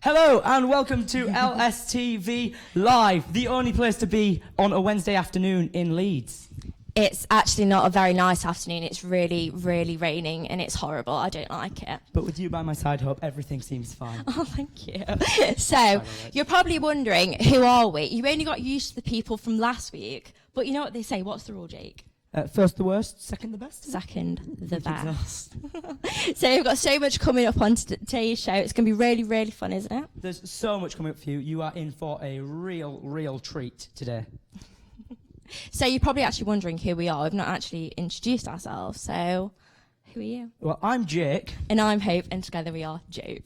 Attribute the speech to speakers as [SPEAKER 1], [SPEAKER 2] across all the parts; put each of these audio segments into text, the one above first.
[SPEAKER 1] Hello and welcome to LSTV Live, the only place to be on a Wednesday afternoon in Leeds.
[SPEAKER 2] It's actually not a very nice afternoon. It's really, really raining and it's horrible. I don't like it.
[SPEAKER 1] But with you by my side, Hope, everything seems fine.
[SPEAKER 2] Oh, thank you. So, you're probably wondering, who are we? You only got used to the people from last week, but you know what they say, what's the rule, Jake?
[SPEAKER 1] First the worst, second the best?
[SPEAKER 2] Second the best. So we've got so much coming up on today's show. It's going to be really, really fun, isn't it?
[SPEAKER 1] There's so much coming up for you. You are in for a real treat today.
[SPEAKER 2] So you're probably actually wondering who we are. We've not actually introduced ourselves. So who are you?
[SPEAKER 1] Well, I'm Jake.
[SPEAKER 2] And I'm Hope, and together we are Jope.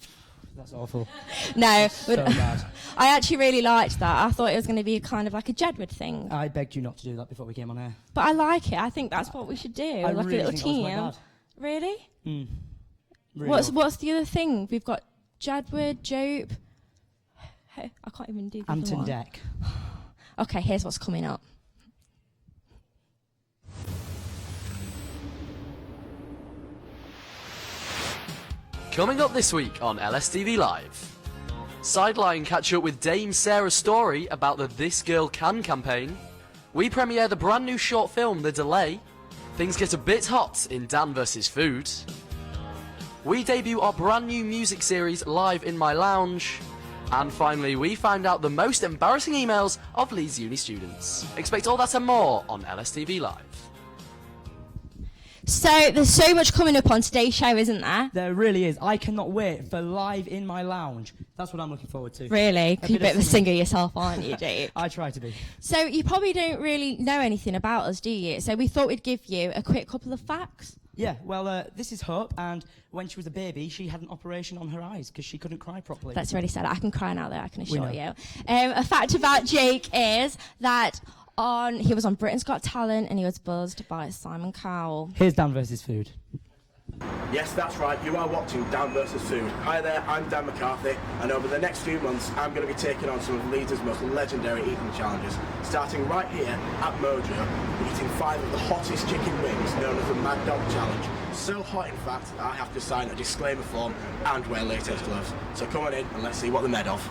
[SPEAKER 1] That's awful.
[SPEAKER 2] No,
[SPEAKER 1] so bad.
[SPEAKER 2] I actually really liked that. I thought it was going to be kind of like a Jedward thing.
[SPEAKER 1] I begged you not to do that before we came on air.
[SPEAKER 2] But I like it. I think that's what we should do.
[SPEAKER 1] I
[SPEAKER 2] like
[SPEAKER 1] really
[SPEAKER 2] a little
[SPEAKER 1] think
[SPEAKER 2] team.
[SPEAKER 1] that was my bad.
[SPEAKER 2] Really?
[SPEAKER 1] Really
[SPEAKER 2] What's the other thing? We've got Jedward, Jope. I can't even do the other
[SPEAKER 1] Anton
[SPEAKER 2] one.
[SPEAKER 1] Deck.
[SPEAKER 2] Okay, here's what's coming up.
[SPEAKER 3] Coming up this week on LSTV Live. Sideline catch up with Dame Sarah Storey about the This Girl Can campaign. We premiere the brand new short film The Delay. Things get a bit hot in Dan vs Food. We debut our brand new music series Live in My Lounge. And finally, we find out the most embarrassing emails of Leeds Uni students. Expect all that and more on LSTV Live.
[SPEAKER 2] So there's so much coming up on today's show, isn't there?
[SPEAKER 1] There really is. I cannot wait for Live in My Lounge. That's what I'm looking forward to.
[SPEAKER 2] Really? You're a bit of a singer yourself, aren't you, Jake?
[SPEAKER 1] I try to be.
[SPEAKER 2] So you probably don't really know anything about us, do you? So we thought we'd give you a quick couple of facts.
[SPEAKER 1] Yeah, well, this is Hope, and when she was a baby, she had an operation on her eyes because she couldn't cry properly.
[SPEAKER 2] That's really sad. I can cry now, though, I can assure you. A fact about Jake is that he was on Britain's Got Talent and he was buzzed by Simon Cowell.
[SPEAKER 1] Here's Dan vs Food.
[SPEAKER 4] Yes, that's right, you are watching Dan vs Food. Hi there, I'm Dan McCarthy, and over the next few months I'm going to be taking on some of Leeds' most legendary eating challenges, starting right here at Mojo, eating 5 of the hottest chicken wings known as the Mad Dog Challenge. So hot in fact that I have to sign a disclaimer form and wear latex gloves. So come on in and let's see what they're made of.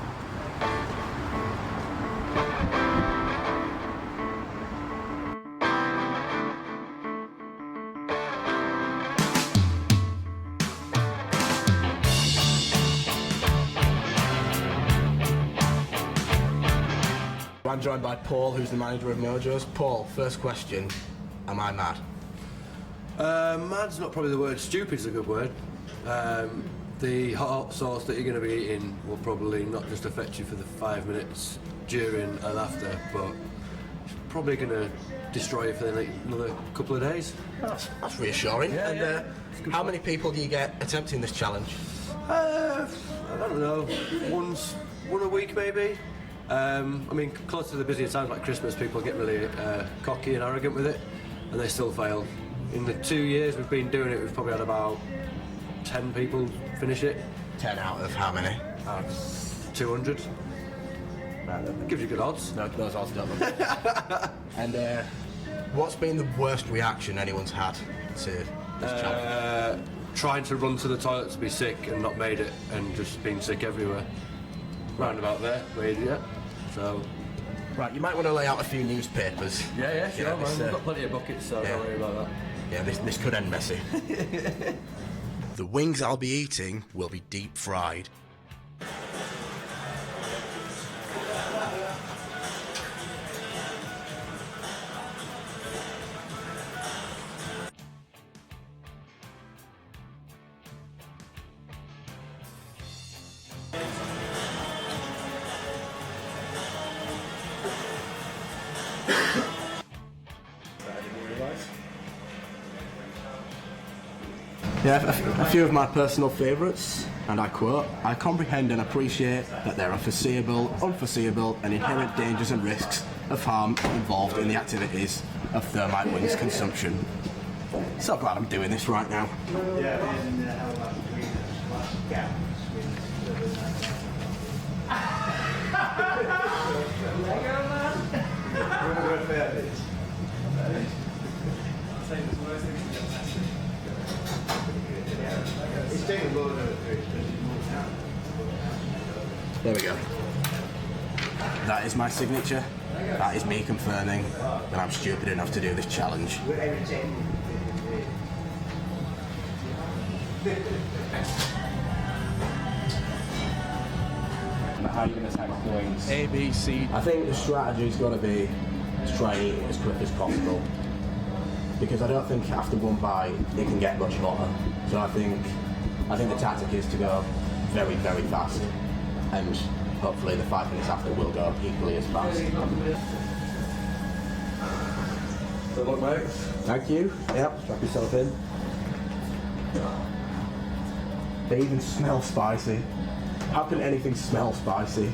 [SPEAKER 4] I'm joined by Paul, who's the manager of Mojo's. Paul, first question, am I mad?
[SPEAKER 5] Mad's not probably the word, stupid's a good word. The hot sauce that you're going to be eating will probably not just affect you for the 5 minutes during and after, but it's probably going to destroy you for another couple of days.
[SPEAKER 4] That's reassuring.
[SPEAKER 5] Yeah,
[SPEAKER 4] And how many people do you get attempting this challenge?
[SPEAKER 5] I don't know, one a week maybe. I mean, close to the busier times like Christmas, people get really cocky and arrogant with it, and they still fail. In the 2 years we've been doing it, we've probably had about 10 people finish it.
[SPEAKER 4] 10 out of how many?
[SPEAKER 5] 200. Gives you good odds.
[SPEAKER 4] No, those odds don't look. And what's been the worst reaction anyone's had to this challenge?
[SPEAKER 5] Trying to run to the toilet to be sick and not made it, and just being sick everywhere. Round about there, yeah. So.
[SPEAKER 4] Right, you might want to lay out a few newspapers.
[SPEAKER 5] Yeah, sure, man. We've got plenty of buckets, so don't worry about that.
[SPEAKER 4] Yeah, this could end messy. The wings I'll be eating will be deep fried. Yeah, a few of my personal favourites, and I quote, "I comprehend and appreciate that there are foreseeable, unforeseeable and inherent dangers and risks of harm involved in the activities of thermite wings consumption." So glad I'm doing this right now. There we go. That is my signature. That is me confirming that I'm stupid enough to do this challenge.
[SPEAKER 6] How are you going to tackle the wings?
[SPEAKER 4] A, B, C. I think the strategy's got to be to try and eat it as quick as possible. Because I don't think after one bite it can get much hotter. So I think the tactic is to go very, very fast. And hopefully the 5 minutes after will go equally as fast.
[SPEAKER 5] Good luck, mate.
[SPEAKER 4] Thank you. Yep, strap yourself in. They even smell spicy. How can anything smell spicy?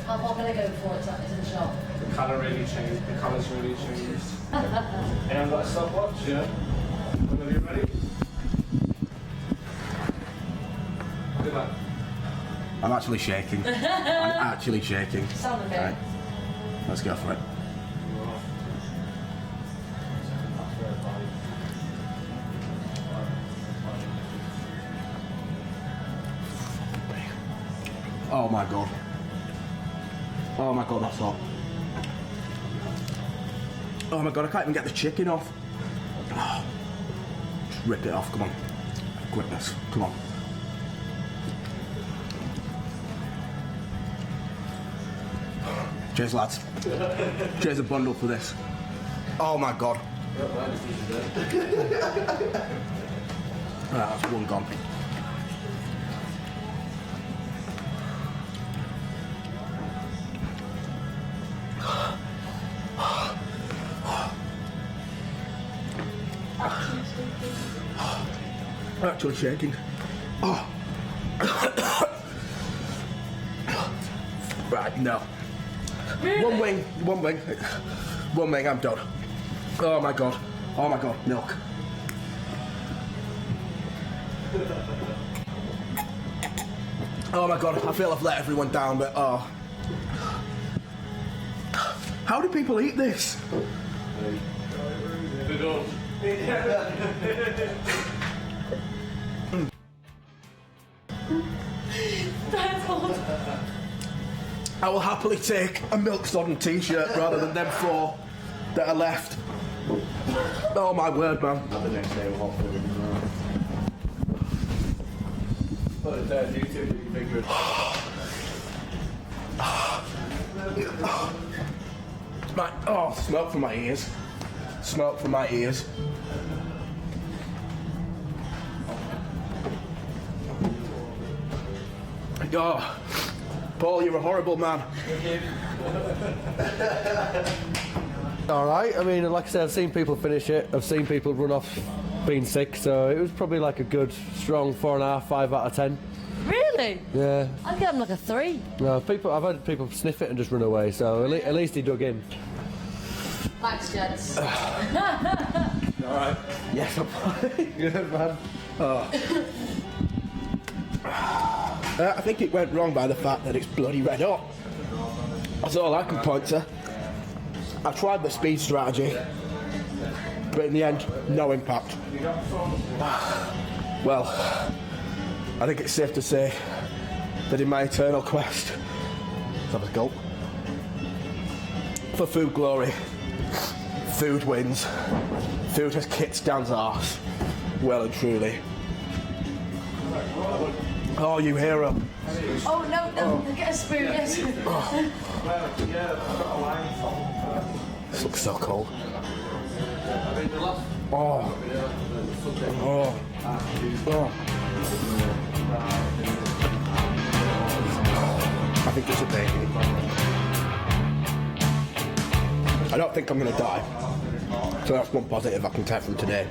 [SPEAKER 7] How long can I go before it's in the shop?
[SPEAKER 6] The colour really changed. The colours really changed. Anyone got a stopwatch? Yeah. Whenever you're ready. Good luck.
[SPEAKER 4] I'm actually shaking. I'm actually shaking.
[SPEAKER 7] Sound okay.
[SPEAKER 4] Right. Let's go for it. Oh my god. Oh my god, that's hot. Oh my god, I can't even get the chicken off. Oh. Just rip it off, come on. Quickness, come on. Cheers, lads. Cheers a bundle for this. Oh my god. That's one gone. I'm actually shaking. Oh. Right, no. One wing, I'm done. Oh my god, milk. Oh my god, I feel I've let everyone down, but oh. How do people eat this? I will happily take a milk-sodden t-shirt rather than them 4 that are left. Oh my word, man.
[SPEAKER 6] The next day we'll hot food as well. Put it there, YouTube, you figure it.
[SPEAKER 4] Smoke from my ears. Smoke from my ears. Oh, Paul, you're a horrible man.
[SPEAKER 5] All right. I mean, like I said, I've seen people finish it. I've seen people run off being sick. So it was probably like a good, strong 4.5, 5 out of 10.
[SPEAKER 7] Really?
[SPEAKER 5] Yeah.
[SPEAKER 7] I'd give him like a 3.
[SPEAKER 5] No, I've had people sniff it and just run away. So at least he dug in.
[SPEAKER 7] Thanks, gents.
[SPEAKER 5] All right.
[SPEAKER 4] Yes, I'm fine.
[SPEAKER 5] Good man.
[SPEAKER 4] I think it went wrong by the fact that it's bloody red hot. That's all I can point to. I tried the speed strategy, but in the end, no impact. Well, I think it's safe to say that in my eternal quest, let's have a gulp, for food glory, food wins. Food has kicked Dan's arse, well and truly. Oh, you hero.
[SPEAKER 7] Oh, no, get a spoon, get a spoon.
[SPEAKER 4] This looks so cold. Oh. I think it's a baby. I don't think I'm going to die. So that's one positive I can take from today.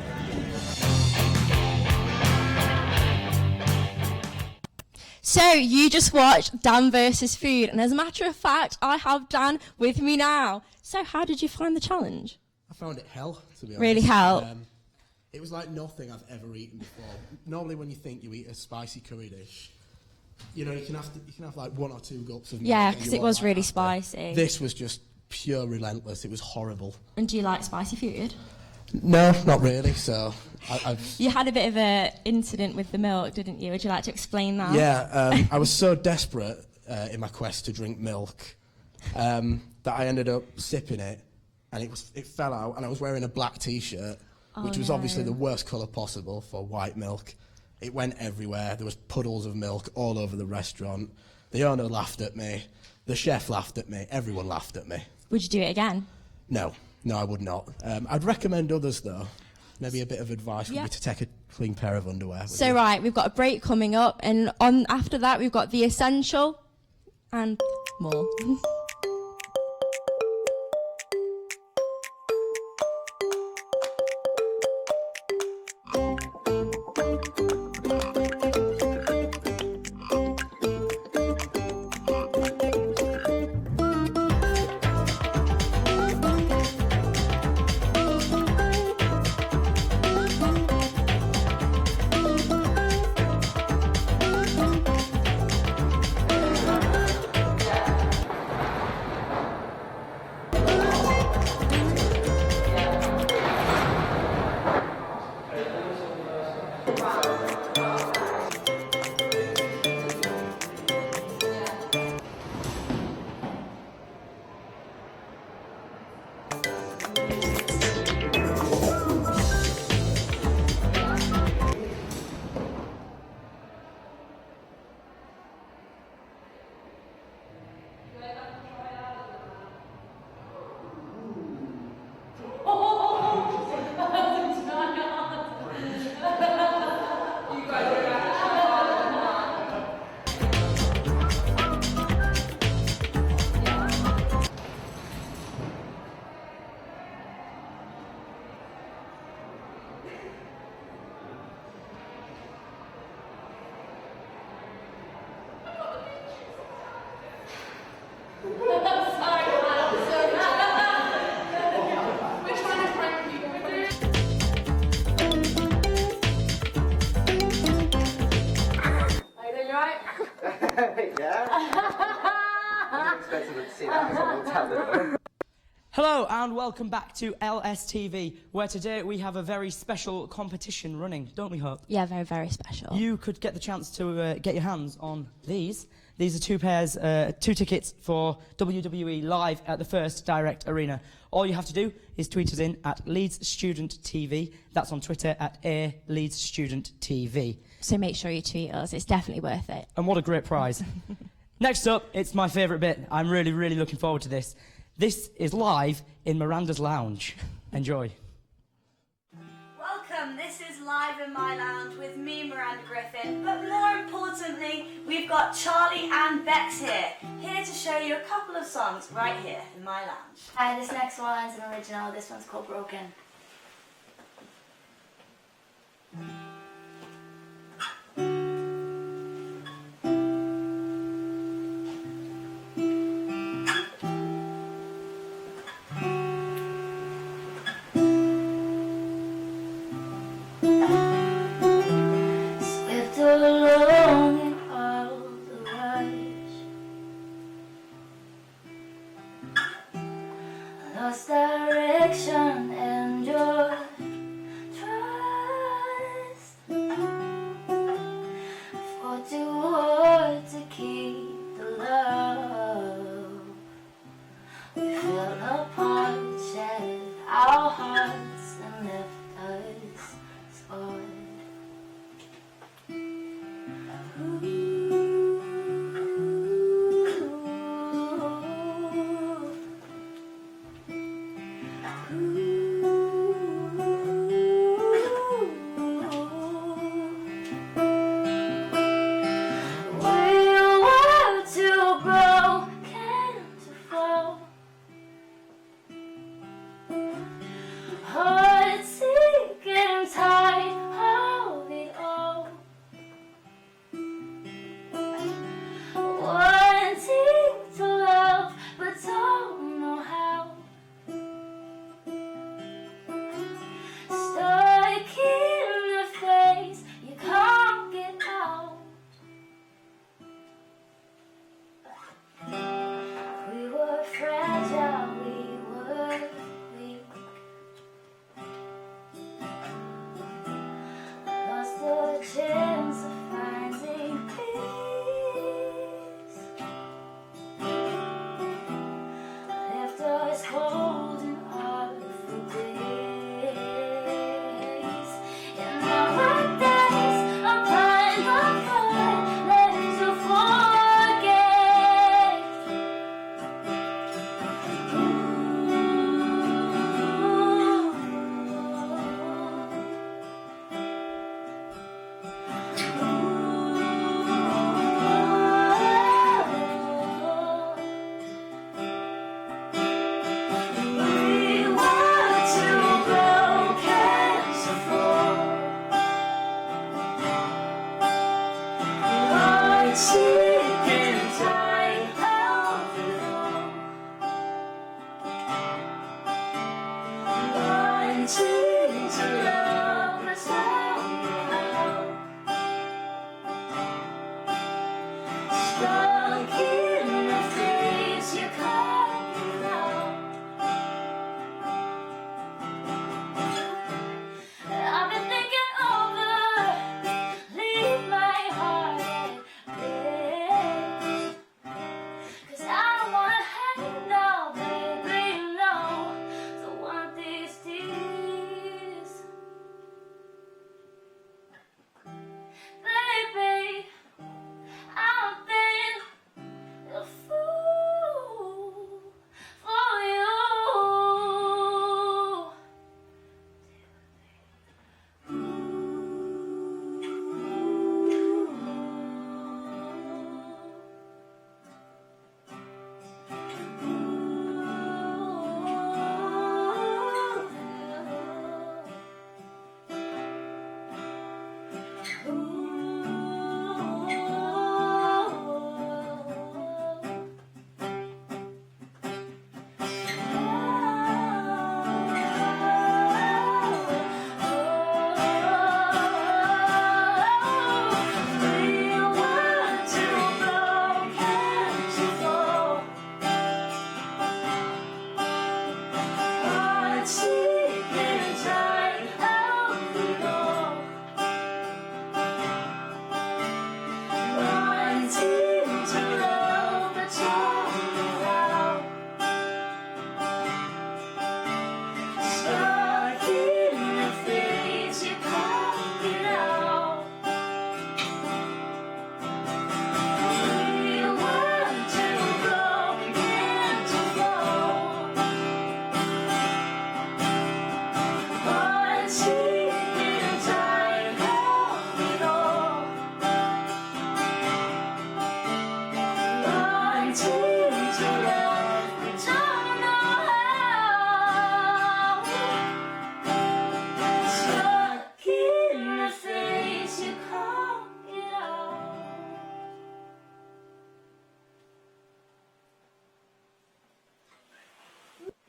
[SPEAKER 2] So you just watched Dan versus Food, and as a matter of fact, I have Dan with me now. So how did you find the challenge?
[SPEAKER 4] I found it hell, to be honest.
[SPEAKER 2] Really hell?
[SPEAKER 4] It was like nothing I've ever eaten before. Normally when you think you eat a spicy curry dish, you know, you can have like 1 or 2 gulps of milk.
[SPEAKER 2] Yeah,
[SPEAKER 4] and
[SPEAKER 2] because
[SPEAKER 4] you
[SPEAKER 2] it was
[SPEAKER 4] are like
[SPEAKER 2] really
[SPEAKER 4] after.
[SPEAKER 2] spicy.
[SPEAKER 4] This was just pure relentless. It was horrible.
[SPEAKER 2] And do you like spicy food?
[SPEAKER 4] No, not really. So
[SPEAKER 2] You had a bit of an incident with the milk, didn't you? Would you like to explain that?
[SPEAKER 4] yeah, I was so desperate in my quest to drink milk that I ended up sipping it, and it fell out, and I was wearing a black T-shirt, which was obviously the worst colour possible for white milk. It went everywhere. There was puddles of milk all over the restaurant. The owner laughed at me. The chef laughed at me. Everyone laughed at me.
[SPEAKER 2] Would you do it again?
[SPEAKER 4] No, I would not. I'd recommend others, though. Maybe a bit of advice would be to take a clean pair of underwear.
[SPEAKER 2] So, right, we've got a break coming up, and after that, we've got The Essential and more.
[SPEAKER 1] Hello and welcome back to LSTV, where today we have a very special competition running, don't we, Hope?
[SPEAKER 2] Yeah, very, very special.
[SPEAKER 1] You could get the chance to get your hands on these. These are two tickets for WWE Live at the First Direct Arena. All you have to do is tweet us in at Leeds Student TV. That's on Twitter at Leeds Student TV.
[SPEAKER 2] So make sure you tweet us. It's definitely worth it.
[SPEAKER 1] And what a great prize. Next up, it's my favourite bit. I'm really, really looking forward to this. This is live in Miranda's Lounge. Enjoy.
[SPEAKER 8] Welcome, this is Live in My Lounge with me, Miranda Griffin, but more importantly, we've got Charlie and Bex here to show you a couple of songs right here in my lounge.
[SPEAKER 7] Hi, this next one's an original. This one's called Broken.
[SPEAKER 8] Swift along in all the rush, lost direction and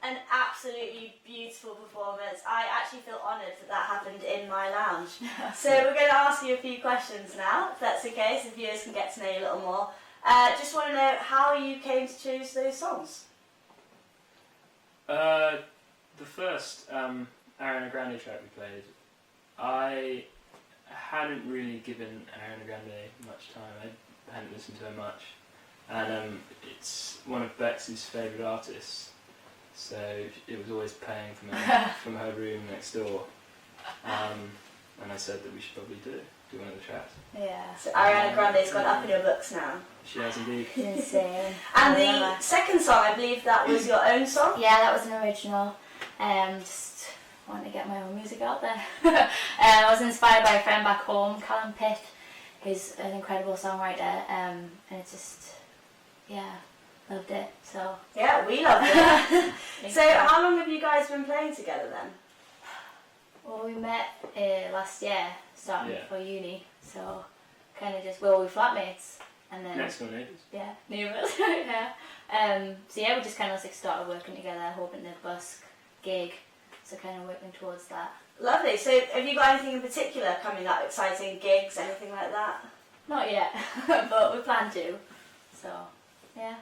[SPEAKER 8] An absolutely beautiful performance. I actually feel honoured that that happened in my lounge. So we're going to ask you a few questions now, if that's okay, so viewers can get to know you a little more. Just want to know how you came to choose those songs.
[SPEAKER 6] The first Ariana Grande track we played, I hadn't really given Ariana Grande much time. I hadn't listened to her much, and it's one of Bex's favourite artists. So it was always playing from her room next door, and I said that we should probably do one of the tracks.
[SPEAKER 8] Yeah, so Ariana Grande's gone up in your books now.
[SPEAKER 6] She has indeed.
[SPEAKER 7] Insane.
[SPEAKER 8] And the second song, I believe that was your own song?
[SPEAKER 7] Yeah, that was an original. Just wanted to get my own music out there. I was inspired by a friend back home, Callum Pitt, who's an incredible songwriter, and it's just, yeah, loved it. So
[SPEAKER 8] yeah, we loved it. So how long have you guys been playing together then?
[SPEAKER 7] Well, we met last year, starting for uni, so kind of just, we flatmates, and then
[SPEAKER 6] next door neighbours.
[SPEAKER 7] Yeah, neighbours. Yeah. So yeah, we just kind of like started working together, hoping to busk gig, so kind of working towards that.
[SPEAKER 8] Lovely. So have you got anything in particular coming up, exciting gigs, anything like that?
[SPEAKER 7] Not yet, but we plan to. So yeah.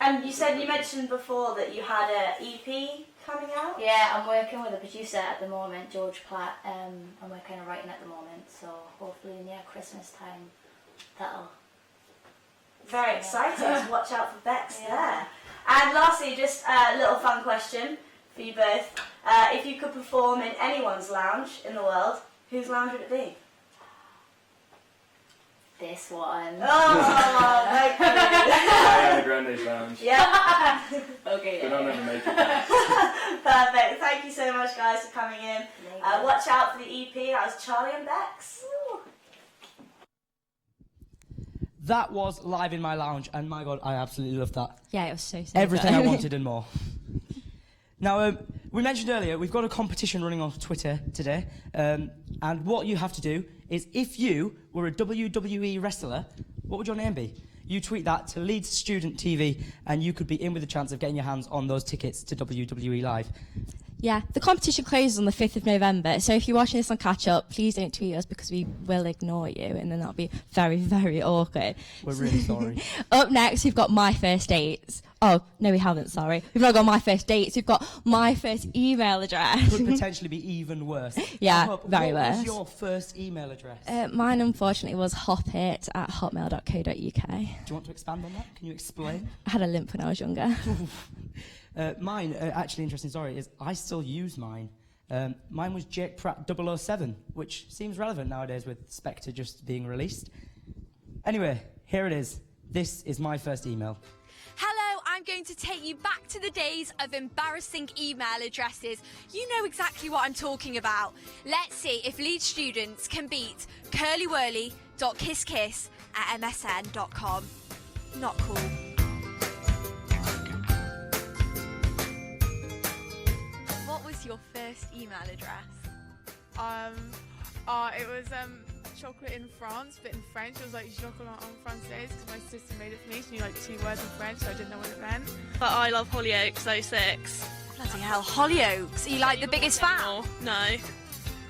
[SPEAKER 8] And you mentioned before that you had an EP coming out?
[SPEAKER 7] Yeah, I'm working with a producer at the moment, George Platt, and we're kind of writing at the moment, so hopefully near Christmas time that'll...
[SPEAKER 8] Very exciting, so watch out for Bex there. And lastly, just a little fun question for you both. If you could perform in anyone's lounge in the world, whose lounge would it be?
[SPEAKER 7] This one.
[SPEAKER 8] Oh, thank you.
[SPEAKER 6] Ariana Grande's lounge.
[SPEAKER 8] Yeah.
[SPEAKER 7] Okay.
[SPEAKER 6] But I'll never make it.
[SPEAKER 8] Perfect. Thank you so much, guys, for coming in. Watch out for the EP. That was Charlie and Bex. Woo.
[SPEAKER 1] That was live in my lounge, and my God, I absolutely loved that.
[SPEAKER 2] Yeah, it was so sick.
[SPEAKER 1] Everything I wanted and more. Now, we mentioned earlier, we've got a competition running on Twitter today, and what you have to do is, if you were a WWE wrestler, what would your name be? You tweet that to Leeds Student TV and you could be in with a chance of getting your hands on those tickets to WWE Live.
[SPEAKER 2] Yeah, the competition closes on the 5th of November, so if you're watching this on Catch Up, please don't tweet us because we will ignore you, and then that'll be very, very awkward.
[SPEAKER 1] We're really sorry.
[SPEAKER 2] Up next, we've got My First Dates. Oh, no, we haven't, sorry. We've not got My First Dates, we've got My First Email Address.
[SPEAKER 1] Could potentially be even worse.
[SPEAKER 2] Yeah, very
[SPEAKER 1] what
[SPEAKER 2] worse.
[SPEAKER 1] was your first email address?
[SPEAKER 2] Mine, unfortunately, was hopit@hotmail.co.uk.
[SPEAKER 1] Do you want to expand on that? Can you explain?
[SPEAKER 2] I had a limp when I was younger.
[SPEAKER 1] Mine, actually interesting story, is I still use mine. Mine was Jake Pratt 007, which seems relevant nowadays with Spectre just being released. Anyway, here it is. This is my first email.
[SPEAKER 9] Hello, I'm going to take you back to the days of embarrassing email addresses. You know exactly what I'm talking about. Let's see if Leeds students can beat curlywhirly.kisskiss@msn.com. Not cool. What was your first email address?
[SPEAKER 10] It was chocolate in France, but in French it was like chocolat en français because my sister made it for me. She knew like 2 words in French, so I didn't know what it meant.
[SPEAKER 11] But I love Hollyoaks 06.
[SPEAKER 9] Bloody hell, Hollyoaks. Are you like the biggest fan?
[SPEAKER 11] No. I think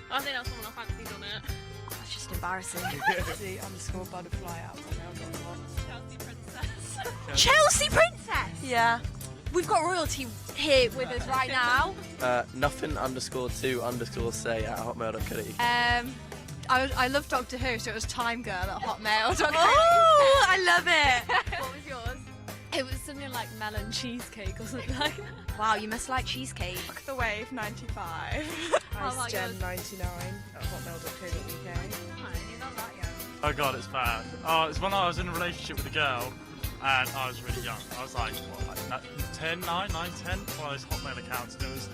[SPEAKER 11] that's someone I fancied on it.
[SPEAKER 9] That's just embarrassing.
[SPEAKER 10] _butterfly@hotmail.com.
[SPEAKER 11] Chelsea Princess.
[SPEAKER 9] Chelsea Princess?
[SPEAKER 11] Yeah.
[SPEAKER 9] We've got royalty here with us right now.
[SPEAKER 11] nothing_2_say@hotmail.co.uk.
[SPEAKER 9] I love Doctor Who, so it was timegirl@hotmail.com.
[SPEAKER 11] Oh, I love it.
[SPEAKER 9] What was yours?
[SPEAKER 11] It was something like melon cheesecake or something like that.
[SPEAKER 9] Wow, you must like cheesecake.
[SPEAKER 10] The Wave 95.
[SPEAKER 11] How about yours?
[SPEAKER 10] Jen99@hotmail.co.uk.
[SPEAKER 12] Oh god, it's bad. Oh, it's when I was in a relationship with a girl and I was really young. I was like, what, like 10, 9, 10? One of those Hotmail accounts, and it was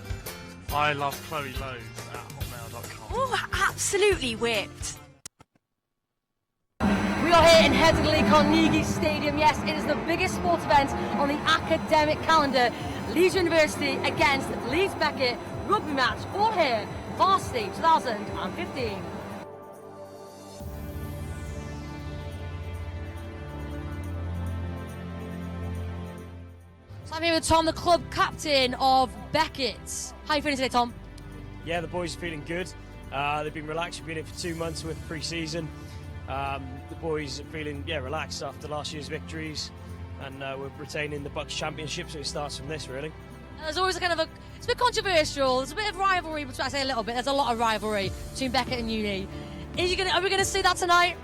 [SPEAKER 12] I love Chloe Lowe's@hotmail.com.
[SPEAKER 9] Oh, absolutely whipped.
[SPEAKER 13] We are here in Headingley Carnegie Stadium. Yes, it is the biggest sports event on the academic calendar. Leeds University against Leeds Beckett rugby match. All here, Varsity 2015. So I'm here with Tom, the club captain of Beckett. How are you feeling today, Tom?
[SPEAKER 14] Yeah, the boys are feeling good. They've been relaxed. We've been in for 2 months with pre-season. The boys are feeling relaxed after last year's victories, and we're retaining the Bucks Championship, so it starts from this really.
[SPEAKER 13] There's always it's a bit controversial. There's a bit of rivalry, but I say a little bit. There's a lot of rivalry between Beckett and Uni. Are we going to see that tonight?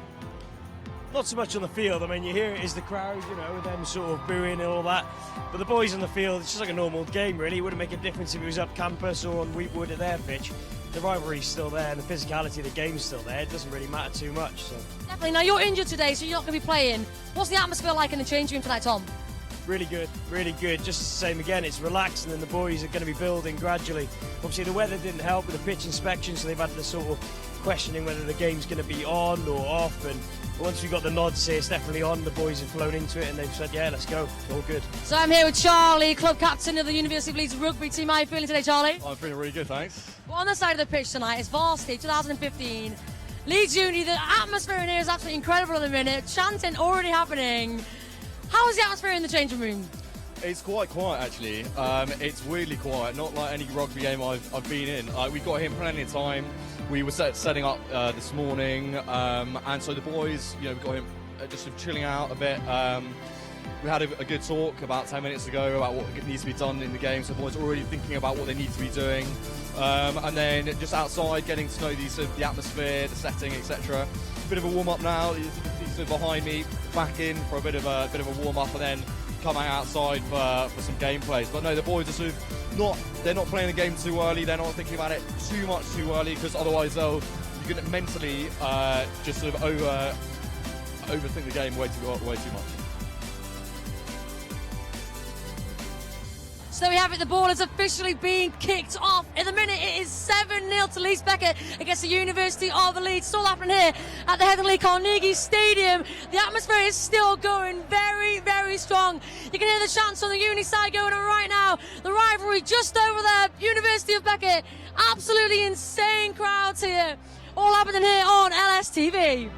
[SPEAKER 14] Not so much on the field. I mean, you hear it is the crowd, with them sort of booing and all that. But the boys on the field, it's just like a normal game, really. It wouldn't make a difference if it was up campus or on Wheatwood at their pitch. The rivalry's still there and the physicality of the game's still there. It doesn't really matter too much. So.
[SPEAKER 13] Definitely. Now, you're injured today, so you're not going to be playing. What's the atmosphere like in the change room tonight, Tom?
[SPEAKER 14] Really good, really good. Just the same again, it's relaxed, and then the boys are going to be building gradually. Obviously, the weather didn't help with the pitch inspection, so they've had to sort of questioning whether the game's going to be on or off. And once we got the nod to say it's definitely on, the boys have flown into it and they've said, yeah, let's go. All good.
[SPEAKER 13] So I'm here with Charlie, club captain of the University of Leeds rugby team. How are you feeling today, Charlie?
[SPEAKER 15] I'm feeling really good, thanks.
[SPEAKER 13] Well, on the side of the pitch tonight is Varsity 2015. Leeds Uni, the atmosphere in here is absolutely incredible at the minute. Chanting already happening. How is the atmosphere in the changing room?
[SPEAKER 15] It's quite quiet, actually. It's weirdly quiet, not like any rugby game I've been in. We got here plenty of time. We were setting up this morning, and so the boys, we got him just sort of chilling out a bit. We had a good talk about 10 minutes ago about what needs to be done in the game, so the boys are already thinking about what they need to be doing. And then just outside, getting to know the atmosphere, the setting, etc. A bit of a warm-up now. You can see sort of behind me, back in for a bit of a warm-up, and then come outside for some gameplays. But no, the boys are sort of they're not playing the game too early. They're not thinking about it too early, because otherwise you're going to mentally just sort of overthink the game way too much.
[SPEAKER 13] So there we have it, the ball is officially being kicked off. In the minute, it is 7-0 to Leeds Beckett against the University of Leeds. Still happening here at the Headingley Carnegie Stadium. The atmosphere is still going very, very strong. You can hear the chants on the Uni side going on right now. The rivalry just over there, University of Beckett. Absolutely insane crowds here. All happening here on LSTV.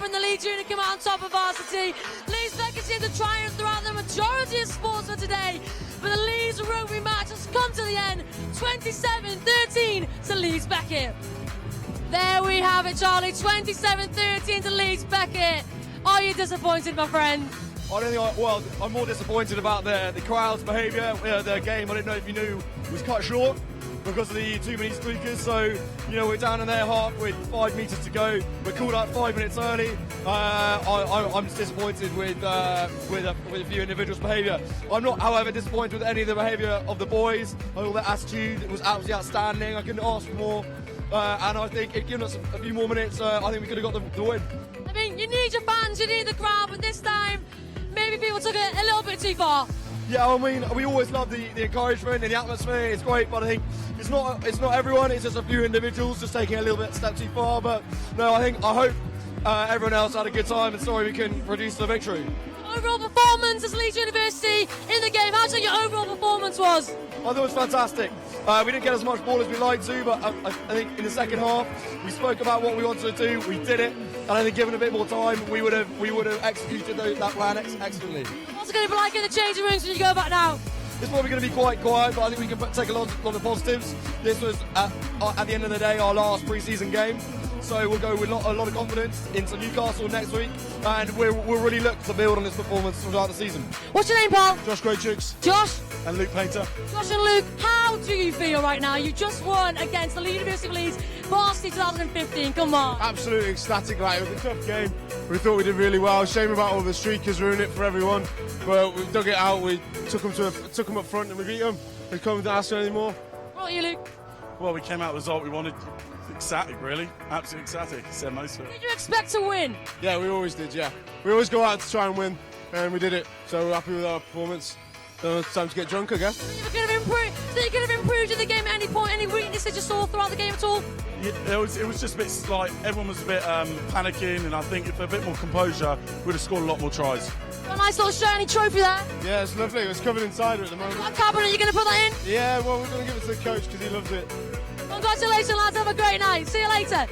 [SPEAKER 13] happened. The Leeds unit come out on top of Varsity. Leeds Beckett seem to triumph throughout the majority of sports for today. But the Leeds rugby match has come to the end. 27-13 to Leeds Beckett. There we have it, Charlie. 27-13 to Leeds Beckett. Are you disappointed, my friend?
[SPEAKER 15] I don't think well, I'm more disappointed about the crowd's behaviour. The game, I didn't know if you knew, was cut short because of the too many speakers. So, we're down in their half with 5 metres to go. We're called out 5 minutes early. I'm just disappointed with a few individuals' behaviour. I'm not, however, disappointed with any of the behaviour of the boys. All the attitude was absolutely outstanding. I couldn't ask for more. And I think if given us a few more minutes, I think we could have got the win.
[SPEAKER 13] I mean, you need your fans, you need the crowd, but this time, maybe people took it a little bit too far.
[SPEAKER 15] Yeah, I mean, we always love the encouragement and the atmosphere. It's great, but I think it's not everyone. It's just a few individuals just taking a little bit step too far. But no, I hope everyone else had a good time, and sorry we couldn't produce the victory.
[SPEAKER 13] Overall performance as Leeds University in the game. How do you think your overall performance was?
[SPEAKER 15] I thought it was fantastic. We didn't get as much ball as we liked to, but I think in the second half we spoke about what we wanted to do. We did it, and I think given a bit more time, we would have executed that plan excellently.
[SPEAKER 13] What's it going to be like in the changing rooms when you go back now?
[SPEAKER 15] It's probably going to be quite quiet, but I think we can take a lot of positives. This was at the end of the day our last pre-season game. So we'll go with a lot of confidence into Newcastle next week, and we'll really look to build on this performance throughout the season.
[SPEAKER 13] What's your name, pal?
[SPEAKER 16] Josh Greychooks.
[SPEAKER 13] Josh?
[SPEAKER 16] And Luke Painter.
[SPEAKER 13] Josh and Luke, how do you feel right now? You just won against the University of Leeds Varsity 2015, come on.
[SPEAKER 16] Absolutely ecstatic, it was a tough game. We thought we did really well. Shame about all the streakers ruining it for everyone, but we dug it out, we took them up front and we beat them. We couldn't ask for any more.
[SPEAKER 13] What about you, Luke?
[SPEAKER 12] Well, we came out with the result we wanted. Ecstatic, really. Absolutely ecstatic. Said most of it.
[SPEAKER 13] Did you expect to win?
[SPEAKER 16] Yeah, we always did, yeah. We always go out to try and win, and we did it. So we're happy with our performance. It's time to get drunk, I guess.
[SPEAKER 13] So you could have improved in the game at any point? Any weaknesses you saw throughout the game at all?
[SPEAKER 12] Yeah, it was just a bit like everyone was a bit panicking, and I think if a bit more composure, we'd have scored a lot more tries.
[SPEAKER 13] Got a nice little shiny trophy there.
[SPEAKER 16] Yeah, it's lovely. It's covered inside at the moment.
[SPEAKER 13] What cabinet are you going to put that in?
[SPEAKER 16] Yeah, well, we're going to give it to the coach because he loves it.
[SPEAKER 13] Congratulations, lads. Have a great night. See you later.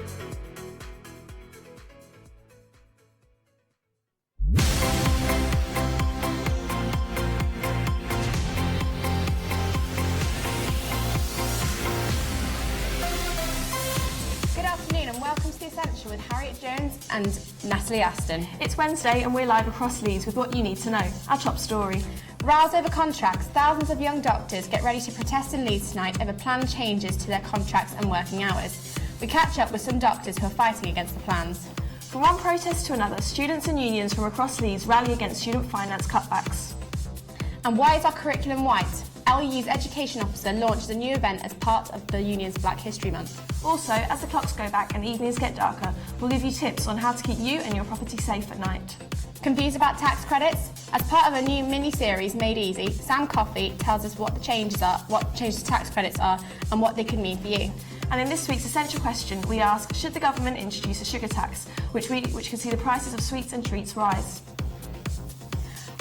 [SPEAKER 17] Good afternoon and welcome to The Essential with Harriet Jones and Natalie Aston.
[SPEAKER 18] It's Wednesday and we're live across Leeds with what you need to know. Our top story.
[SPEAKER 17] Rows over contracts, thousands of young doctors get ready to protest in Leeds tonight over planned changes to their contracts and working hours. We catch up with some doctors who are fighting against the plans.
[SPEAKER 18] From one protest to another, students and unions from across Leeds rally against student finance cutbacks.
[SPEAKER 17] And why is our curriculum white? LU's education officer launched a new event as part of the union's Black History Month.
[SPEAKER 18] Also, as the clocks go back and evenings get darker, we'll give you tips on how to keep you and your property safe at night.
[SPEAKER 17] Confused about tax credits? As part of a new mini-series Made Easy, Sam Coffey tells us what changes to tax credits are and what they could mean for you.
[SPEAKER 18] And in this week's Essential Question, we ask, should the government introduce a sugar tax, which can see the prices of sweets and treats rise?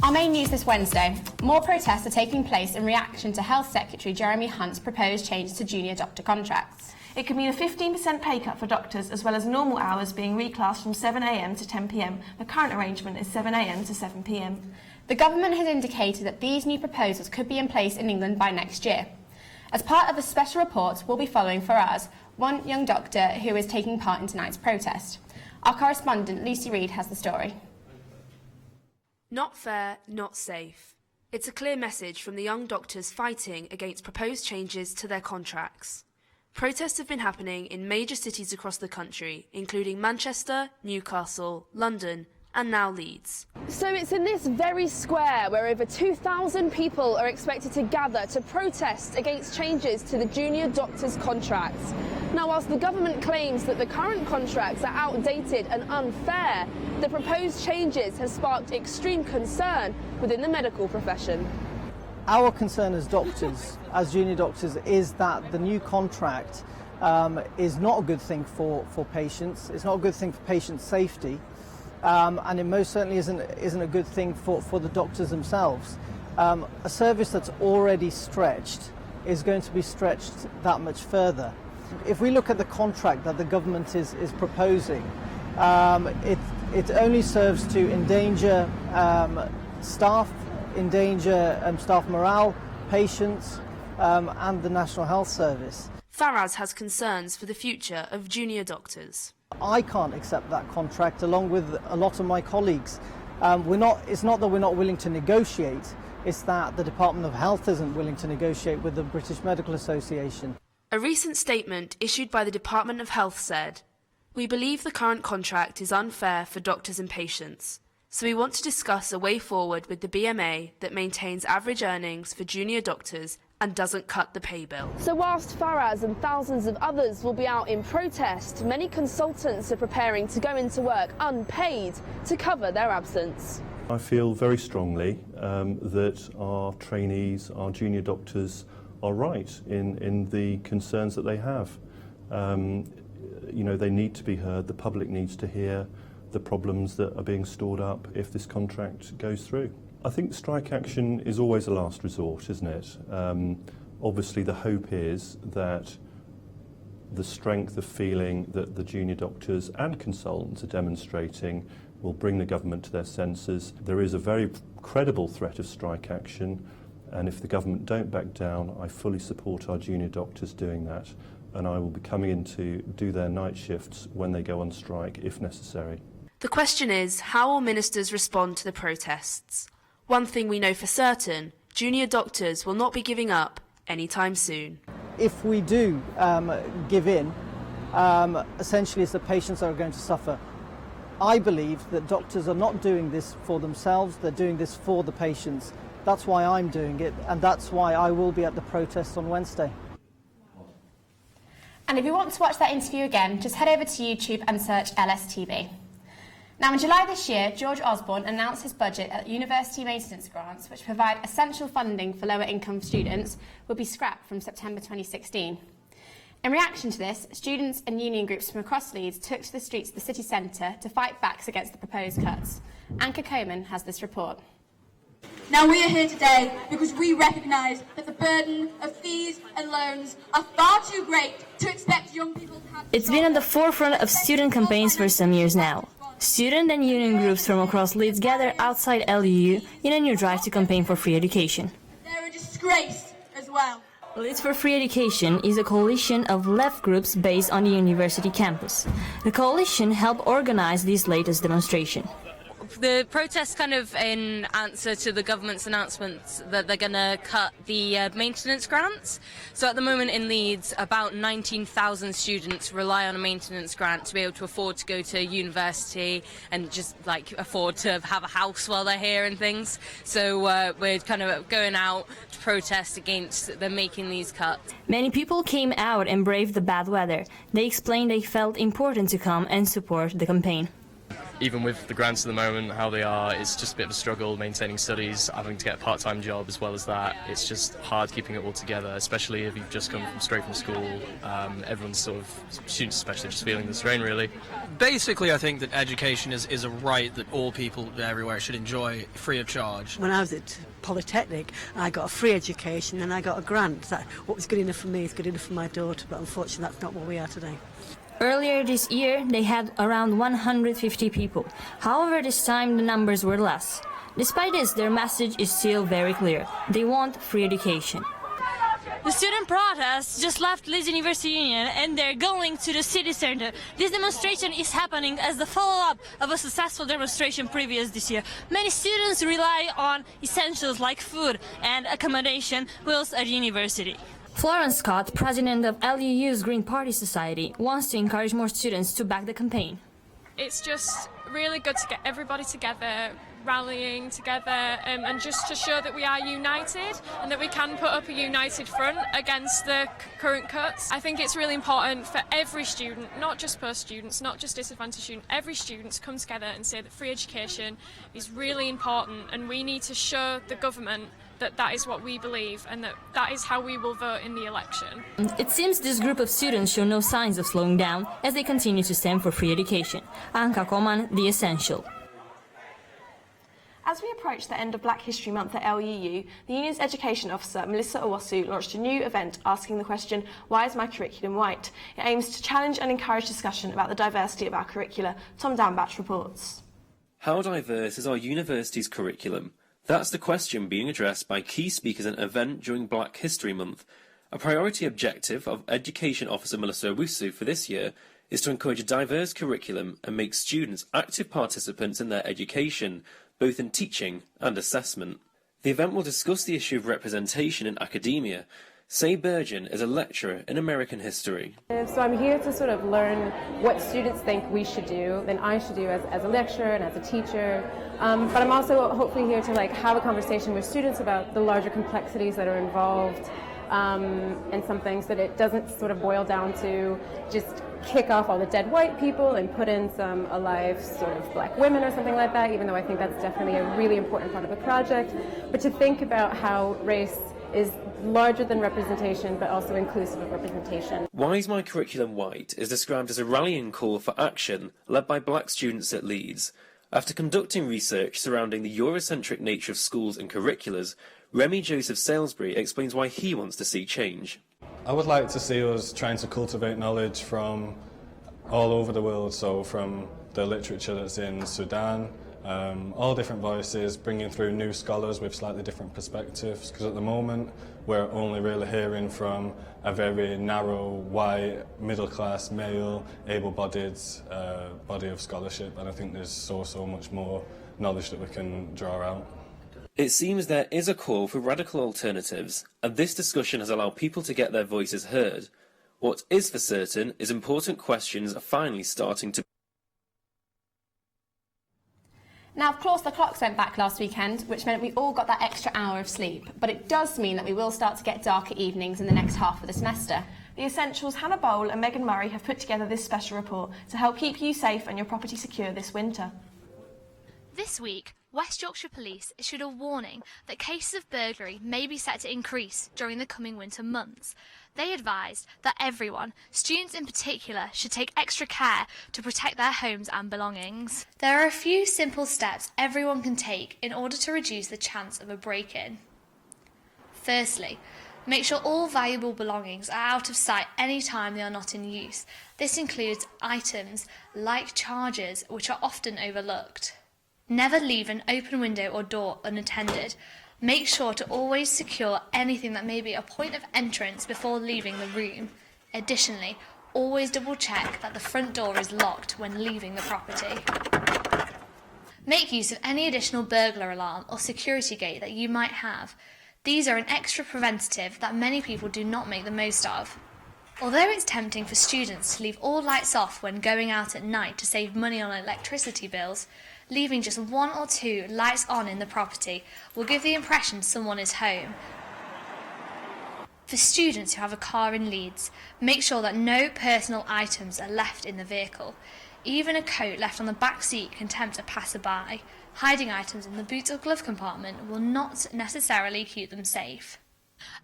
[SPEAKER 17] Our main news this Wednesday. More protests are taking place in reaction to Health Secretary Jeremy Hunt's proposed changes to junior doctor contracts.
[SPEAKER 18] It could mean a 15% pay cut for doctors, as well as normal hours being reclassed from 7 a.m. to 10 p.m. The current arrangement is 7 a.m. to 7 p.m.
[SPEAKER 17] The government has indicated that these new proposals could be in place in England by next year. As part of a special report, we'll be following for us one young doctor who is taking part in tonight's protest. Our correspondent Lucy Reid has the story.
[SPEAKER 19] Not fair, not safe. It's a clear message from the young doctors fighting against proposed changes to their contracts. Protests have been happening in major cities across the country, including Manchester, Newcastle, London, and now Leeds.
[SPEAKER 20] So it's in this very square where over 2,000 people are expected to gather to protest against changes to the junior doctors' contracts. Now, whilst the government claims that the current contracts are outdated and unfair, the proposed changes have sparked extreme concern within the medical profession.
[SPEAKER 21] Our concern as doctors, as junior doctors, is that the new contract is not a good thing for patients. It's not a good thing for patient safety, and it most certainly isn't a good thing for the doctors themselves. A service that's already stretched is going to be stretched that much further. If we look at the contract that the government is proposing, it only serves to endanger staff, endanger staff morale, patients, and the National Health Service.
[SPEAKER 19] Faraz has concerns for the future of junior doctors.
[SPEAKER 21] I can't accept that contract, along with a lot of my colleagues. It's not that we're not willing to negotiate, it's that the Department of Health isn't willing to negotiate with the British Medical Association.
[SPEAKER 19] A recent statement issued by the Department of Health said, "We believe the current contract is unfair for doctors and patients, so we want to discuss a way forward with the BMA that maintains average earnings for junior doctors and doesn't cut the pay bill."
[SPEAKER 20] So whilst Faraz and thousands of others will be out in protest, many consultants are preparing to go into work unpaid to cover their absence.
[SPEAKER 3] I feel very strongly that our trainees, our junior doctors, are right in the concerns that they have. You know, they need to be heard, the public needs to hear the problems that are being stored up if this contract goes through. I think strike action is always a last resort, isn't it? Obviously the hope is that the strength of feeling that the junior doctors and consultants are demonstrating will bring the government to their senses. There is a very credible threat of strike action, and if the government don't back down, I fully support our junior doctors doing that, and I will be coming in to do their night shifts when they go on strike if necessary.
[SPEAKER 19] The question is, how will ministers respond to the protests? One thing we know for certain, junior doctors will not be giving up anytime soon.
[SPEAKER 21] If we do give in, essentially it's the patients that are going to suffer. I believe that doctors are not doing this for themselves, they're doing this for the patients. That's why I'm doing it, and that's why I will be at the protest on Wednesday.
[SPEAKER 17] And if you want to watch that interview again, just head over to YouTube and search LSTV. Now, in July this year, George Osborne announced his budget at university maintenance grants, which provide essential funding for lower income students, would be scrapped from September 2016. In reaction to this, students and union groups from across Leeds took to the streets of the city centre to fight back against the proposed cuts. Anka Coman has this report.
[SPEAKER 22] Now we are here today because we recognise that the burden of fees and loans are far too great to expect young people to have...
[SPEAKER 23] It's been at the forefront of student campaigns for some years now. Student and union groups from across Leeds gather outside LUU in a new drive to campaign for free education.
[SPEAKER 22] They're a disgrace as well.
[SPEAKER 23] Leeds for Free Education is a coalition of left groups based on the university campus. The coalition helped organise this latest demonstration.
[SPEAKER 11] The protest kind of in answer to the government's announcements that they're going to cut the maintenance grants. So at the moment in Leeds, about 19,000 students rely on a maintenance grant to be able to afford to go to university and just like afford to have a house while they're here and things. So we're kind of going out to protest against them making these cuts.
[SPEAKER 23] Many people came out and braved the bad weather. They explained they felt important to come and support the campaign.
[SPEAKER 24] Even with the grants at the moment, how they are, it's just a bit of a struggle maintaining studies, having to get a part-time job as well as that. It's just hard keeping it all together, especially if you've just come straight from school. Everyone's sort of, students especially, just feeling the strain really.
[SPEAKER 25] Basically, I think that education is a right that all people everywhere should enjoy free of charge.
[SPEAKER 26] When I was at Polytechnic, I got a free education and I got a grant. That what was good enough for me is good enough for my daughter, but unfortunately that's not what we are today.
[SPEAKER 23] Earlier this year, they had around 150 people. However, this time the numbers were less. Despite this, their message is still very clear. They want free education.
[SPEAKER 13] The student protest just left Leeds University Union and they're going to the city centre. This demonstration is happening as the follow-up of a successful demonstration previous this year. Many students rely on essentials like food and accommodation whilst at university.
[SPEAKER 23] Florence Scott, president of LUU's Green Party Society, wants to encourage more students to back the campaign.
[SPEAKER 10] It's just really good to get everybody together, rallying together, and just to show that we are united and that we can put up a united front against the current cuts. I think it's really important for every student, not just post students, not just disadvantaged students, every student to come together and say that free education is really important, and we need to show the government that that is what we believe and that that is how we will vote in the election.
[SPEAKER 23] It seems this group of students show no signs of slowing down as they continue to stand for free education. Anka Koman, The Essential.
[SPEAKER 18] As we approach the end of Black History Month at LUU, the union's education officer, Melissa Owasu, launched a new event asking the question, why is my curriculum white? It aims to challenge and encourage discussion about the diversity of our curricula. Tom Danbach reports.
[SPEAKER 2] How diverse is our university's curriculum? That's the question being addressed by key speakers at an event during Black History Month. A priority objective of Education Officer Melissa Owusu for this year is to encourage a diverse curriculum and make students active participants in their education, both in teaching and assessment. The event will discuss the issue of representation in academia. Say Burgeon is a lecturer in American history.
[SPEAKER 4] So I'm here to sort of learn what students think we should do, and I should do as a lecturer and as a teacher. But I'm also hopefully here to have a conversation with students about the larger complexities that are involved, and some things that it doesn't sort of boil down to just kick off all the dead white people and put in some alive sort of black women or something like that, even though I think that's definitely a really important part of the project. But to think about how race is larger than representation, but also inclusive of representation.
[SPEAKER 2] Why is my curriculum white is described as a rallying call for action led by black students at Leeds. After conducting research surrounding the Eurocentric nature of schools and curriculars, Remy Joseph Salisbury explains why he wants to see change.
[SPEAKER 5] I would like to see us trying to cultivate knowledge from all over the world, so from the literature that's in Sudan, all different voices, bringing through new scholars with slightly different perspectives, because at the moment we're only really hearing from a very narrow, white, middle-class, male, able-bodied body of scholarship, and I think there's so much more knowledge that we can draw out.
[SPEAKER 2] It seems there is a call for radical alternatives, and this discussion has allowed people to get their voices heard. What is for certain is important questions are finally starting to.
[SPEAKER 17] Now, of course, the clocks went back last weekend, which meant we all got that extra hour of sleep. But it does mean that we will start to get darker evenings in the next half of the semester.
[SPEAKER 18] The Essentials' Hannah Bowl and Megan Murray have put together this special report to help keep you safe and your property secure this winter.
[SPEAKER 9] This week, West Yorkshire Police issued a warning that cases of burglary may be set to increase during the coming winter months. They advised that everyone, students in particular, should take extra care to protect their homes and belongings. There are a few simple steps everyone can take in order to reduce the chance of a break-in. Firstly, make sure all valuable belongings are out of sight any time they are not in use. This includes items like chargers, which are often overlooked. Never leave an open window or door unattended. Make sure to always secure anything that may be a point of entrance before leaving the room. Additionally, always double check that the front door is locked when leaving the property. Make use of any additional burglar alarm or security gate that you might have. These are an extra preventative that many people do not make the most of. Although it's tempting for students to leave all lights off when going out at night to save money on electricity bills, leaving just 1 or 2 lights on in the property will give the impression someone is home. For students who have a car in Leeds, make sure that no personal items are left in the vehicle. Even a coat left on the back seat can tempt a passerby. Hiding items in the boot or glove compartment will not necessarily keep them safe.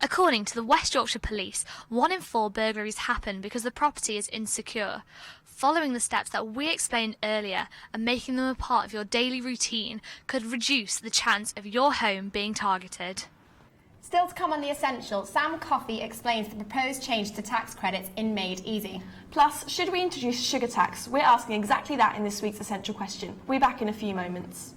[SPEAKER 9] According to the West Yorkshire Police, 1 in 4 burglaries happen because the property is insecure. Following the steps that we explained earlier and making them a part of your daily routine could reduce the chance of your home being targeted.
[SPEAKER 17] Still to come on The Essential, Sam Coffey explains the proposed change to tax credits in Made Easy.
[SPEAKER 18] Plus, should we introduce sugar tax? We're asking exactly that in this week's Essential question. We'll be back in a few moments.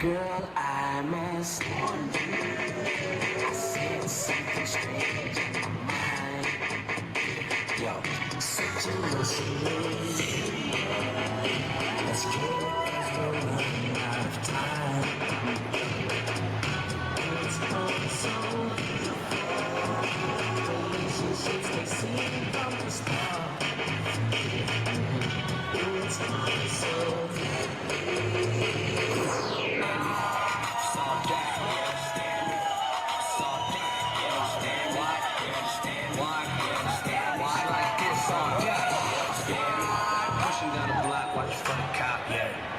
[SPEAKER 1] Girl, I must warn you. I said something strange in my mind. Yo, such a listen. Let's get it 'cause we're running out of time. It's all so beautiful. Relationships they seem from the start. It's all so beautiful.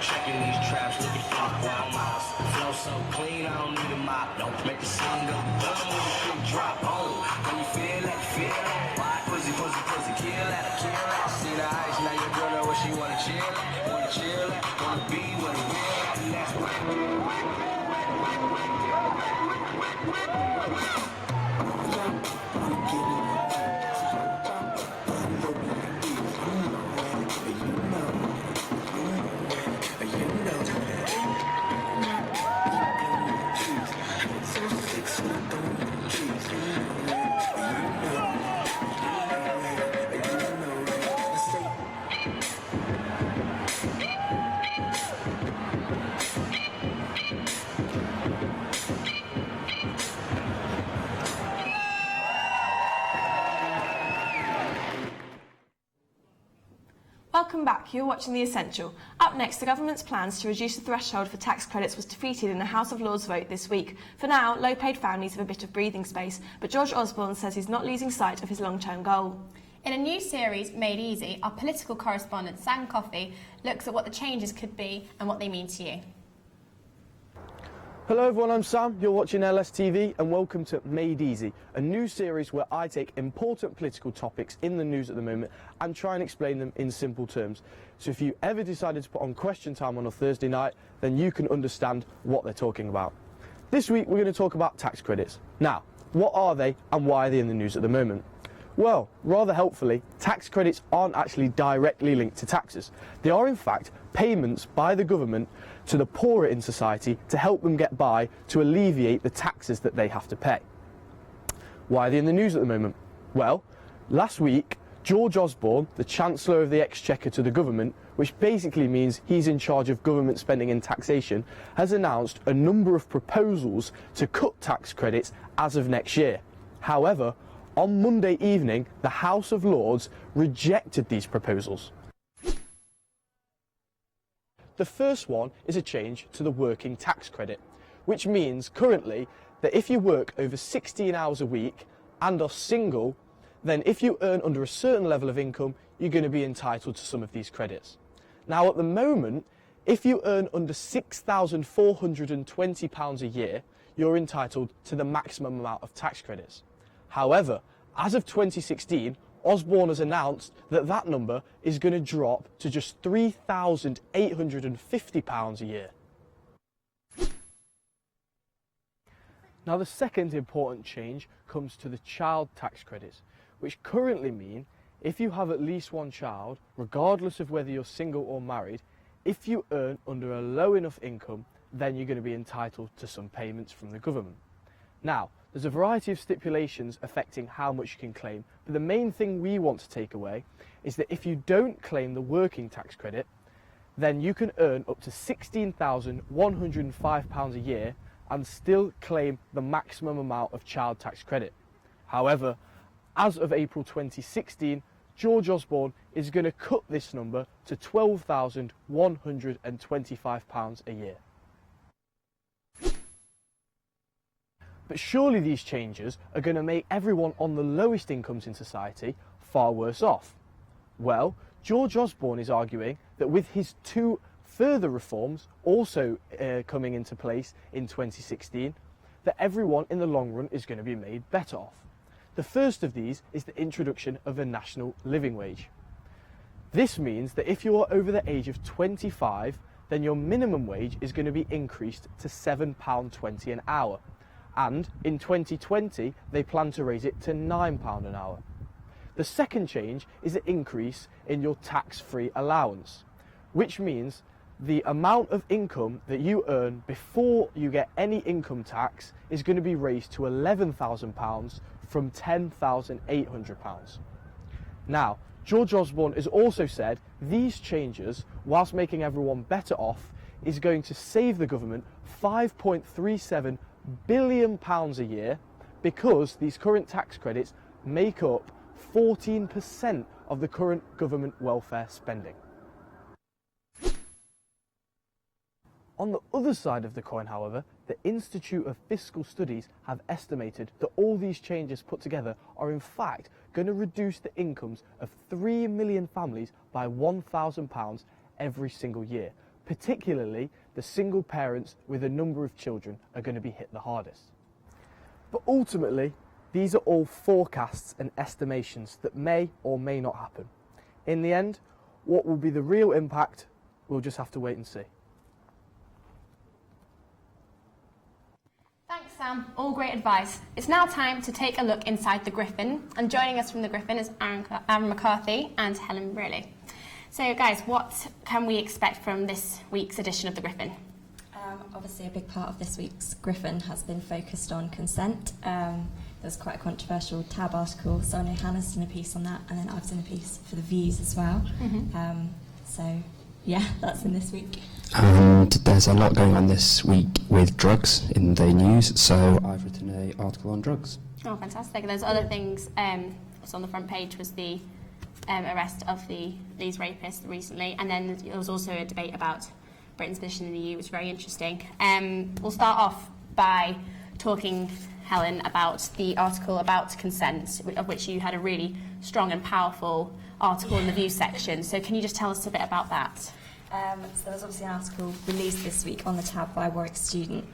[SPEAKER 1] Checking these traps, looking for wild miles. Flow so clean, I don't need a mop. Don't make the sun go dumb when the shit drop. Oh, when you feel that, feel that. Why pussy, pussy, pussy, kill that, kill that. See the ice, now your girl know what she wanna chill at. Wanna chill at, wanna be with a real at. And that's
[SPEAKER 18] Welcome back, you're watching The Essential. Up next, the government's plans to reduce the threshold for tax credits was defeated in the House of Lords vote this week. For now, low-paid families have a bit of breathing space, but George Osborne says he's not losing sight of his long-term goal.
[SPEAKER 17] In a new series, Made Easy, our political correspondent Sam Coffey looks at what the changes could be and what they mean to you.
[SPEAKER 6] Hello everyone, I'm Sam, you're watching LSTV and welcome to Made Easy, a new series where I take important political topics in the news at the moment and try and explain them in simple terms. So if you ever decided to put on Question Time on a Thursday night, then you can understand what they're talking about. This week we're going to talk about tax credits. Now, what are they and why are they in the news at the moment? Well, rather helpfully, tax credits aren't actually directly linked to taxes. They are in fact payments by the government to the poorer in society to help them get by, to alleviate the taxes that they have to pay. Why are they in the news at the moment? Well, last week, George Osborne, the Chancellor of the Exchequer to the government, which basically means he's in charge of government spending and taxation, has announced a number of proposals to cut tax credits as of next year. However, on Monday evening, the House of Lords rejected these proposals. The first one is a change to the working tax credit, which means currently that if you work over 16 hours a week and are single, then if you earn under a certain level of income, you're going to be entitled to some of these credits. Now at the moment, if you earn under £6,420 a year, you're entitled to the maximum amount of tax credits. However, as of 2016, Osborne has announced that that number is going to drop to just £3,850 a year. Now the second important change comes to the child tax credits, which currently mean if you have at least one child, regardless of whether you're single or married, if you earn under a low enough income, then you're going to be entitled to some payments from the government. Now, there's a variety of stipulations affecting how much you can claim, but the main thing we want to take away is that if you don't claim the working tax credit, then you can earn up to £16,105 a year and still claim the maximum amount of child tax credit. However, as of April 2016, George Osborne is going to cut this number to £12,125 a year. But surely these changes are going to make everyone on the lowest incomes in society far worse off. Well, George Osborne is arguing that with his two further reforms also coming into place in 2016 that everyone in the long run is going to be made better off. The first of these is the introduction of a national living wage. This means that if you are over the age of 25, then your minimum wage is going to be increased to £7.20 an hour. And in 2020, they plan to raise it to £9 an hour. The second change is an increase in your tax-free allowance, which means the amount of income that you earn before you get any income tax is going to be raised to £11,000 from £10,800. Now, George Osborne has also said these changes, whilst making everyone better off, is going to save the government £5.37 billion a year, because these current tax credits make up 14% of the current government welfare spending. On the other side of the coin, however, the Institute of Fiscal Studies have estimated that all these changes put together are in fact going to reduce the incomes of 3 million families by £1,000 every single year. Particularly, the single parents with a number of children are going to be hit the hardest. But ultimately, these are all forecasts and estimations that may or may not happen. In the end, what will be the real impact, we'll just have to wait and see.
[SPEAKER 17] Thanks, Sam. All great advice. It's now time to take a look inside the Griffin. And joining us from the Griffin is Aaron McCarthy and Helen Brearley. So, guys, what can we expect from this week's edition of the Griffin?
[SPEAKER 7] Obviously, a big part of this week's Griffin has been focused on consent. There was quite a controversial tab article, so I know Hannah's done a piece on that, and then I've done a piece for the Views as well. So, yeah, that's in this week.
[SPEAKER 8] And there's a lot going on this week with drugs in the news, so I've written an article on drugs.
[SPEAKER 17] Oh, fantastic. There's other things. What's on the front page was the arrest of the Leeds rapist recently, and then there was also a debate about Britain's position in the EU, which was very interesting. We'll start off by talking, Helen, about the article about consent, of which you had a really strong and powerful article in the Views section. So can you just tell us a bit about that?
[SPEAKER 7] So there was obviously an article released this week on the tab by a Warwick student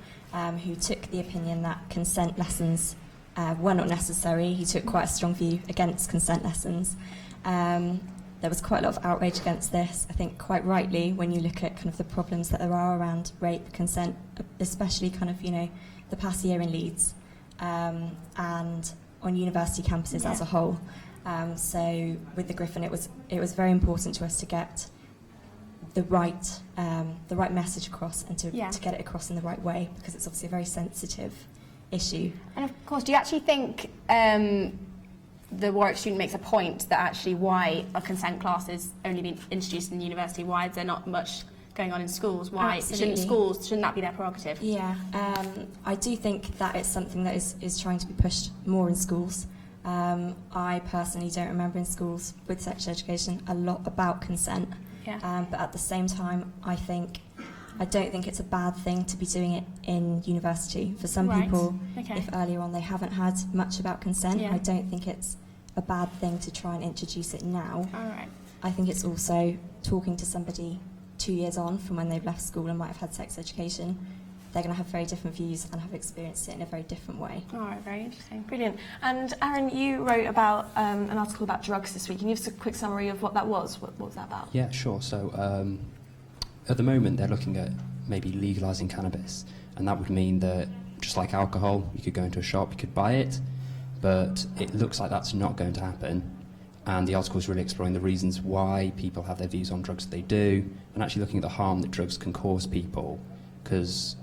[SPEAKER 7] who took the opinion that consent lessons were not necessary. He took quite a strong view against consent lessons. There was quite a lot of outrage against this, I think quite rightly, when you look at kind of the problems that there are around rape, consent, especially kind of, you know, the past year in Leeds and on university campuses as a whole. So with the Griffin, it was very important to us to get the right message across and to get it across in the right way, because it's obviously a very sensitive issue.
[SPEAKER 17] And of course, do you actually think the Warwick student makes a point that actually why a consent class is only being introduced in the university, why is there not much going on in schools? Why shouldn't that be their prerogative?
[SPEAKER 7] Yeah, I do think that it's something that is trying to be pushed more in schools. I personally don't remember in schools with sex education a lot about consent. But at the same time, I don't think it's a bad thing to be doing it in university. For some people, if earlier on they haven't had much about consent, I don't think it's a bad thing to try and introduce it now. I think it's also talking to somebody 2 years on from when they've left school and might have had sex education. They're going to have very different views and have experienced it in a very different way.
[SPEAKER 18] All right, very interesting. Brilliant. And Aaron, you wrote about an article about drugs this week. Can you give us a quick summary of what that was? What was that about?
[SPEAKER 8] Yeah, sure. So at the moment, they're looking at maybe legalising cannabis, and that would mean that, just like alcohol, you could go into a shop, you could buy it, but it looks like that's not going to happen. And the article is really exploring the reasons why people have their views on drugs that they do, and actually looking at the harm that drugs can cause people. Because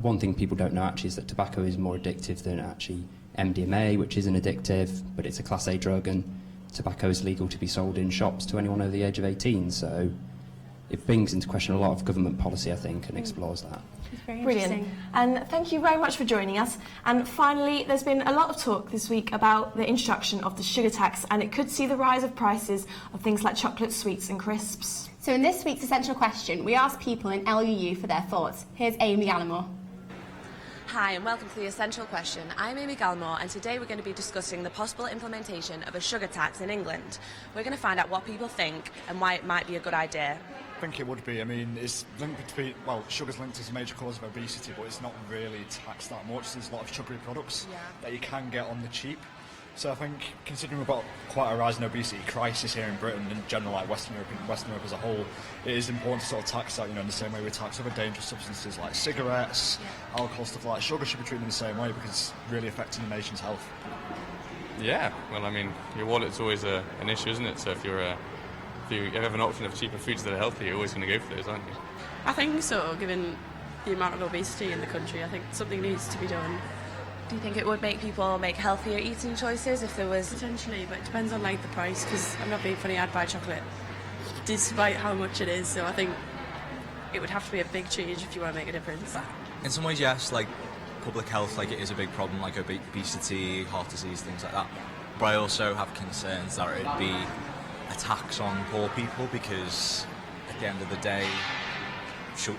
[SPEAKER 8] one thing people don't know actually is that tobacco is more addictive than actually MDMA, which isn't addictive, but it's a Class A drug, and tobacco is legal to be sold in shops to anyone over the age of 18. So it brings into question a lot of government policy, I think, and explores that.
[SPEAKER 18] Brilliant. And thank you very much for joining us. And finally, there's been a lot of talk this week about the introduction of the sugar tax, and it could see the rise of prices of things like chocolate, sweets and crisps.
[SPEAKER 17] So in this week's Essential Question, we asked people in LUU for their thoughts. Here's Amy Gallimore.
[SPEAKER 12] Hi and welcome to the Essential Question. I'm Amy Gallimore and today we're going to be discussing the possible implementation of a sugar tax in England. We're going to find out what people think and why it might be a good idea.
[SPEAKER 3] think it would be. I mean, it's linked between, well, sugar's linked as a major cause of obesity, but it's not really taxed that much. There's a lot of sugary products that you can get on the cheap. So I think, considering we've got quite a rise in obesity crisis here in Britain and in general, like Western Europe as a whole, it is important to sort of tax that, you know, in the same way we tax other dangerous substances like cigarettes, alcohol, stuff like that. Sugar should be treated in the same way because it's really affecting the nation's health.
[SPEAKER 14] Yeah, well, I mean, your wallet's always an issue, isn't it? So if you have an option of cheaper foods that are healthy, you're always going to go for those, aren't you?
[SPEAKER 15] I think so, given the amount of obesity in the country. I think something needs to be done.
[SPEAKER 12] Do you think it would make people make healthier eating choices if there was...
[SPEAKER 15] Potentially, but it depends on, like, the price, because I'm not being funny, I'd buy chocolate despite how much it is, so I think it would have to be a big change if you want to make a difference.
[SPEAKER 16] In some ways, yes, like, public health, like, it is a big problem, like obesity, heart disease, things like that. But I also have concerns that it'd be a tax on poor people because, at the end of the day,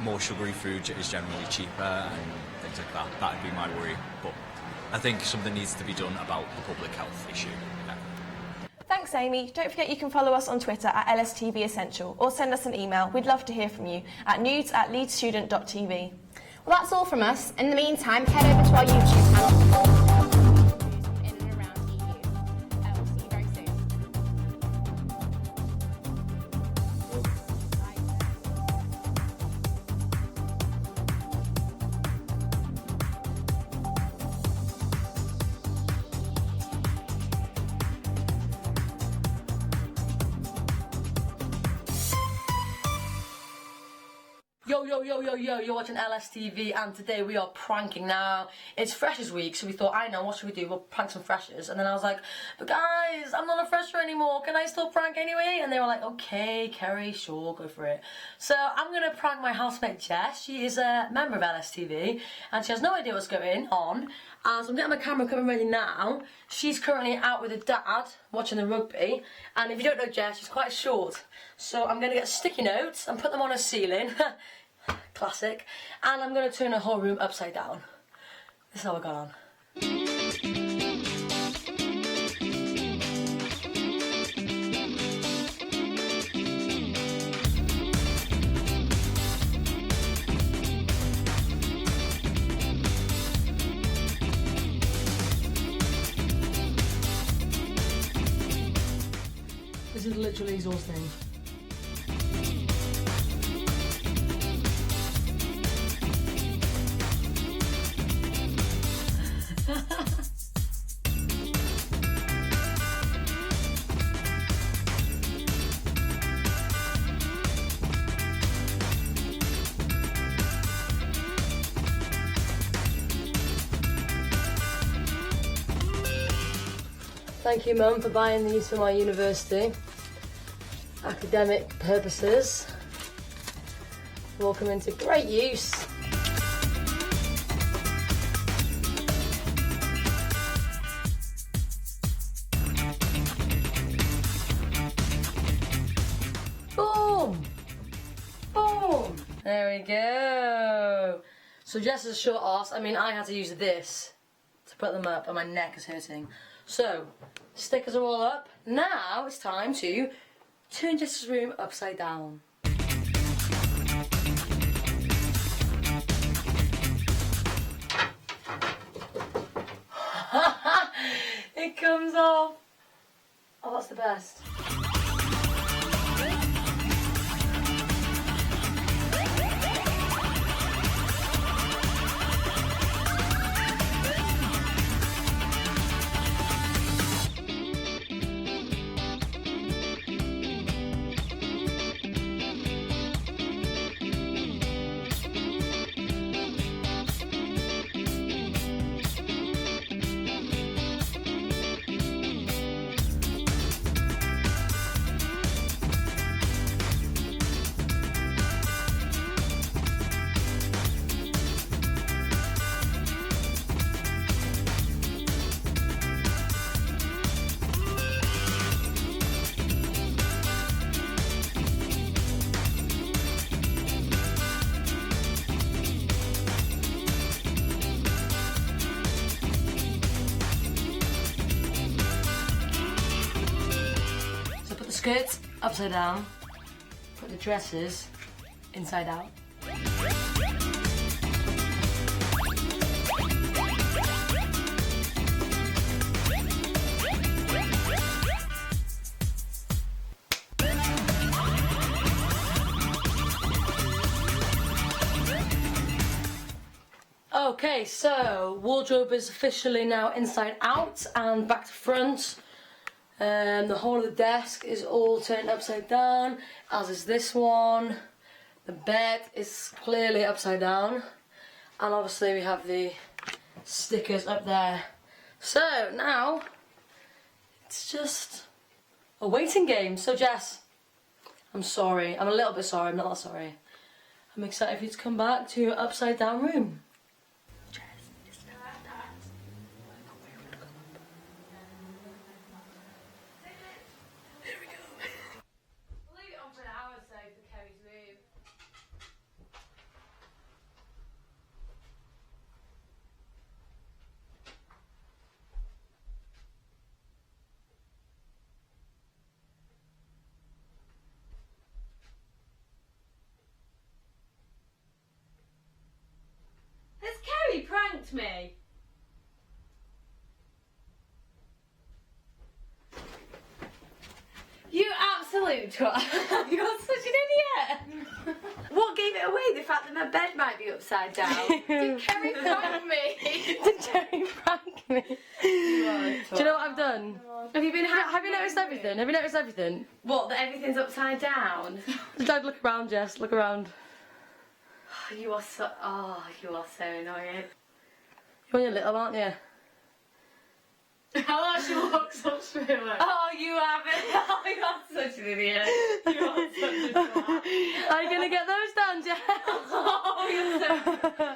[SPEAKER 16] more sugary food is generally cheaper and things like that. That'd be my worry, but I think something needs to be done about the public health issue. Yeah.
[SPEAKER 18] Thanks, Amy. Don't forget you can follow us on Twitter at LSTV Essential or send us an email. We'd love to hear from you at nudes@leedsstudent.tv.
[SPEAKER 17] Well, that's all from us. In the meantime, head over to our YouTube channel.
[SPEAKER 13] Yo, you're watching LSTV and today we are pranking. Now, it's Freshers Week, so we thought, I know, what should we do? We'll prank some freshers. And then I was like, but guys, I'm not a fresher anymore, can I still prank anyway? And they were like, okay, Kerry, sure, go for it. So I'm going to prank my housemate Jess. She is a member of LSTV and she has no idea what's going on. So I'm getting my camera coming ready now. She's currently out with her dad watching the rugby. And if you don't know Jess, she's quite short. So I'm going to get sticky notes and put them on her ceiling. Classic. And I'm going to turn the whole room upside down. This is how I got on. This is literally exhausting. Thank you, Mum, for buying these for my university. Academic purposes. Will come into great use. Boom! Boom! There we go. So Jess is a short arse. I mean, I had to use this to put them up and my neck is hurting. So, stickers are all up. Now it's time to turn Jess's room upside down. It comes off. Oh, that's the best. Skirts upside down, put the dresses inside out. Okay, so wardrobe is officially now inside out and back to front. The whole of the desk is all turned upside down, as is this one. The bed is clearly upside down, and obviously we have the stickers up there. So now it's just a waiting game. So Jess, I'm sorry. I'm a little bit sorry. I'm not that sorry. I'm excited for you to come back to your upside down room.
[SPEAKER 11] Has Kerry pranked me? You absolute twat. You're such an idiot. What gave it away? The fact that my bed might be upside down. Did Kerry prank me?
[SPEAKER 13] Did Kerry prank me? Do you know what I've done? Have you noticed everything? Have you noticed everything?
[SPEAKER 11] What, that everything's upside down?
[SPEAKER 13] Dad, look around, Jess. Look around.
[SPEAKER 11] You are so annoying.
[SPEAKER 13] You're only little, aren't you?
[SPEAKER 11] How she walks up to him. Oh, you haven't. Oh, you're such an idiot. You are such a twat.
[SPEAKER 13] Are you going to get those down, Jess?
[SPEAKER 11] Oh, you're so...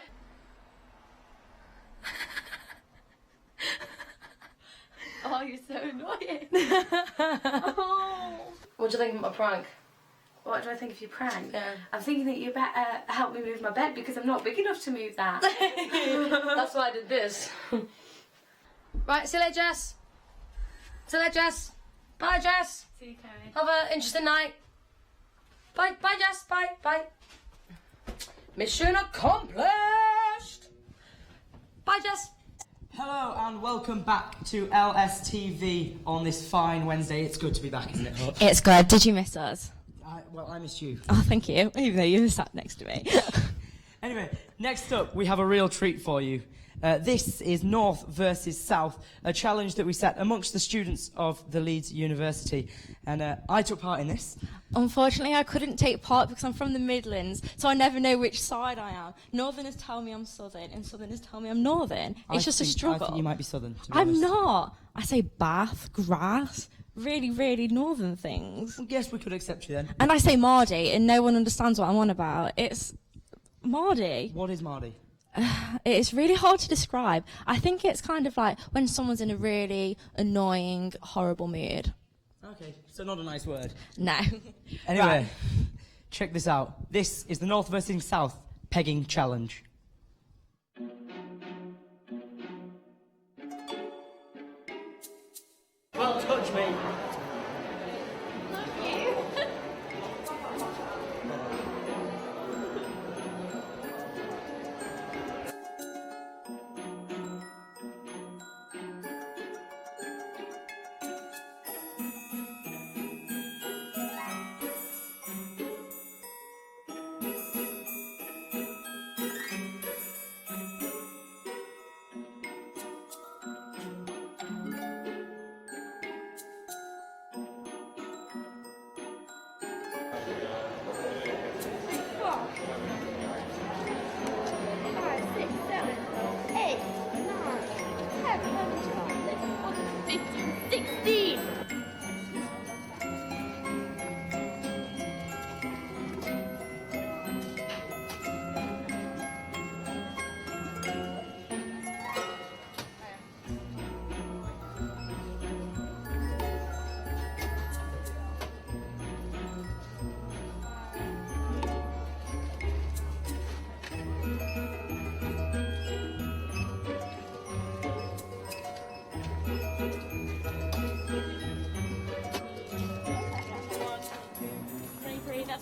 [SPEAKER 11] Oh, you're so annoying. Oh.
[SPEAKER 13] What do you think of my prank?
[SPEAKER 11] What do I think of your prank?
[SPEAKER 13] Yeah.
[SPEAKER 11] I'm thinking that you better help me move my bed because I'm not big enough to move that.
[SPEAKER 13] That's why I did this. Right, see you later, Jess. See you later, Jess. Bye, Jess.
[SPEAKER 11] See you, Kerry.
[SPEAKER 13] Have an interesting night. Bye, bye, Jess. Bye, bye. Mission accomplished. Bye, Jess.
[SPEAKER 19] Hello and welcome back to LSTV on this fine Wednesday. It's good to be back, isn't it, Hutch?
[SPEAKER 7] It's good. Did you miss us?
[SPEAKER 19] Well, I missed you.
[SPEAKER 7] Oh, thank you. Even though you were sat next to me.
[SPEAKER 19] Anyway, next up we have a real treat for you. This is North versus South, a challenge that we set amongst the students of the Leeds University. And I took part in this.
[SPEAKER 7] Unfortunately, I couldn't take part because I'm from the Midlands, so I never know which side I am. Northerners tell me I'm Southern, and Southerners tell me I'm Northern. It's just a struggle.
[SPEAKER 19] I think you might be Southern, to be
[SPEAKER 7] I'm
[SPEAKER 19] honest.
[SPEAKER 7] not. I say Bath, grass, really, really Northern things.
[SPEAKER 19] Well, yes, we could accept you then.
[SPEAKER 7] And I say Mardy, and no one understands what I'm on about. It's Mardy.
[SPEAKER 19] What is Mardy?
[SPEAKER 7] It's really hard to describe. I think it's kind of like when someone's in a really annoying, horrible mood.
[SPEAKER 19] Okay, so not a nice word.
[SPEAKER 7] No.
[SPEAKER 19] Anyway,
[SPEAKER 7] Right.
[SPEAKER 19] check this out. This is the North versus South pegging challenge. Well, touch me.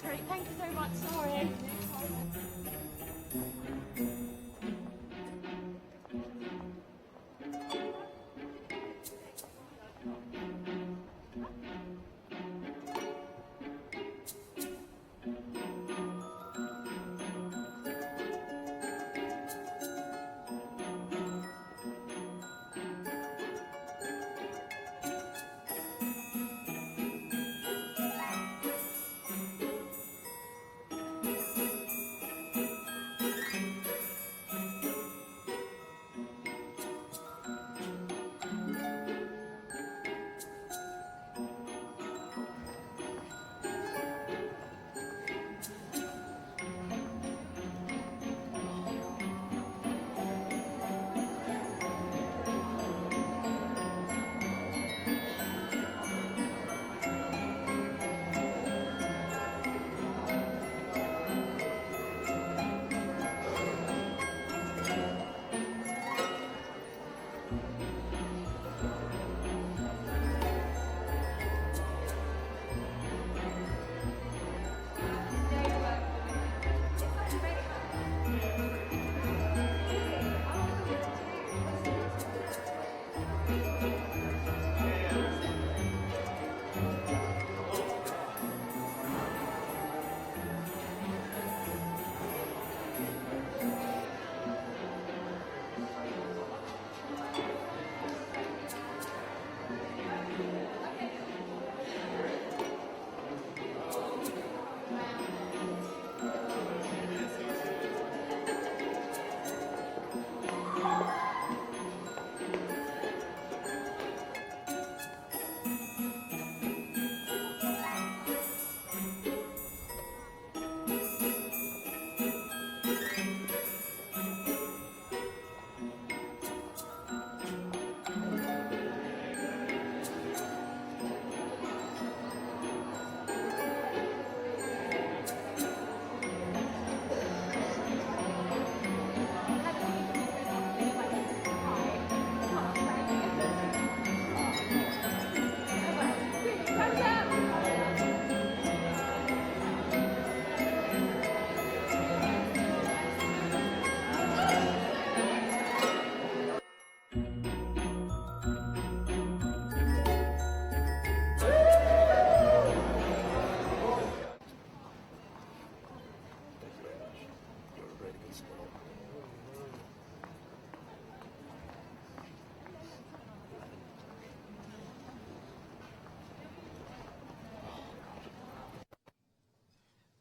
[SPEAKER 18] great. Thank you so much. Sorry.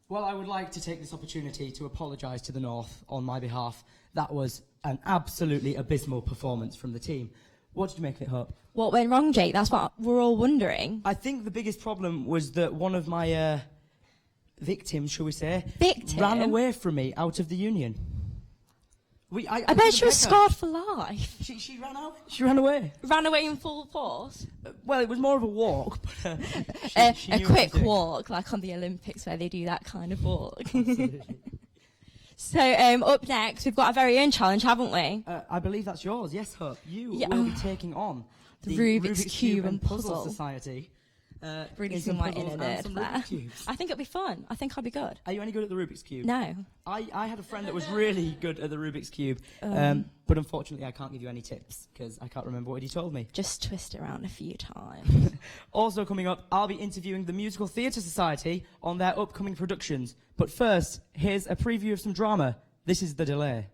[SPEAKER 19] Well, I would like to take this opportunity to apologise to the North on my behalf. That was an absolutely abysmal performance from the team. What did you make of it, Hope?
[SPEAKER 23] What went wrong, Jake? That's what we're all wondering.
[SPEAKER 19] I think the biggest problem was that one of my victims, shall we say, ran away from me out of the union.
[SPEAKER 23] I bet she was scarred for life.
[SPEAKER 19] She ran out. She ran away.
[SPEAKER 23] Ran away in full force?
[SPEAKER 19] Well, it was more of a walk. But, she
[SPEAKER 23] a
[SPEAKER 19] knew
[SPEAKER 23] quick
[SPEAKER 19] what to do.
[SPEAKER 23] walk, like on the Olympics where they do that kind of walk. So up next, we've got our very own challenge, haven't we?
[SPEAKER 19] I believe that's yours. Yes, Hope. You
[SPEAKER 23] Yeah.
[SPEAKER 19] will be taking on
[SPEAKER 23] The Rubik's Cube and
[SPEAKER 19] Puzzle
[SPEAKER 23] Puzzle.
[SPEAKER 19] Society.
[SPEAKER 23] Releasing my
[SPEAKER 19] puzzles
[SPEAKER 23] inner
[SPEAKER 19] and
[SPEAKER 23] nerd
[SPEAKER 19] some
[SPEAKER 23] there.
[SPEAKER 19] Rubik's Cubes.
[SPEAKER 23] I think it'll be fun. I think I'll be good.
[SPEAKER 19] Are you any good at the Rubik's Cube?
[SPEAKER 23] No.
[SPEAKER 19] I had a friend that was really good at the Rubik's Cube, but unfortunately I can't give you any tips because I can't remember what he told me.
[SPEAKER 23] Just twist it around a few times.
[SPEAKER 19] Also coming up, I'll be interviewing the Musical Theatre Society on their upcoming productions. But first, here's a preview of some drama. This is The Delay.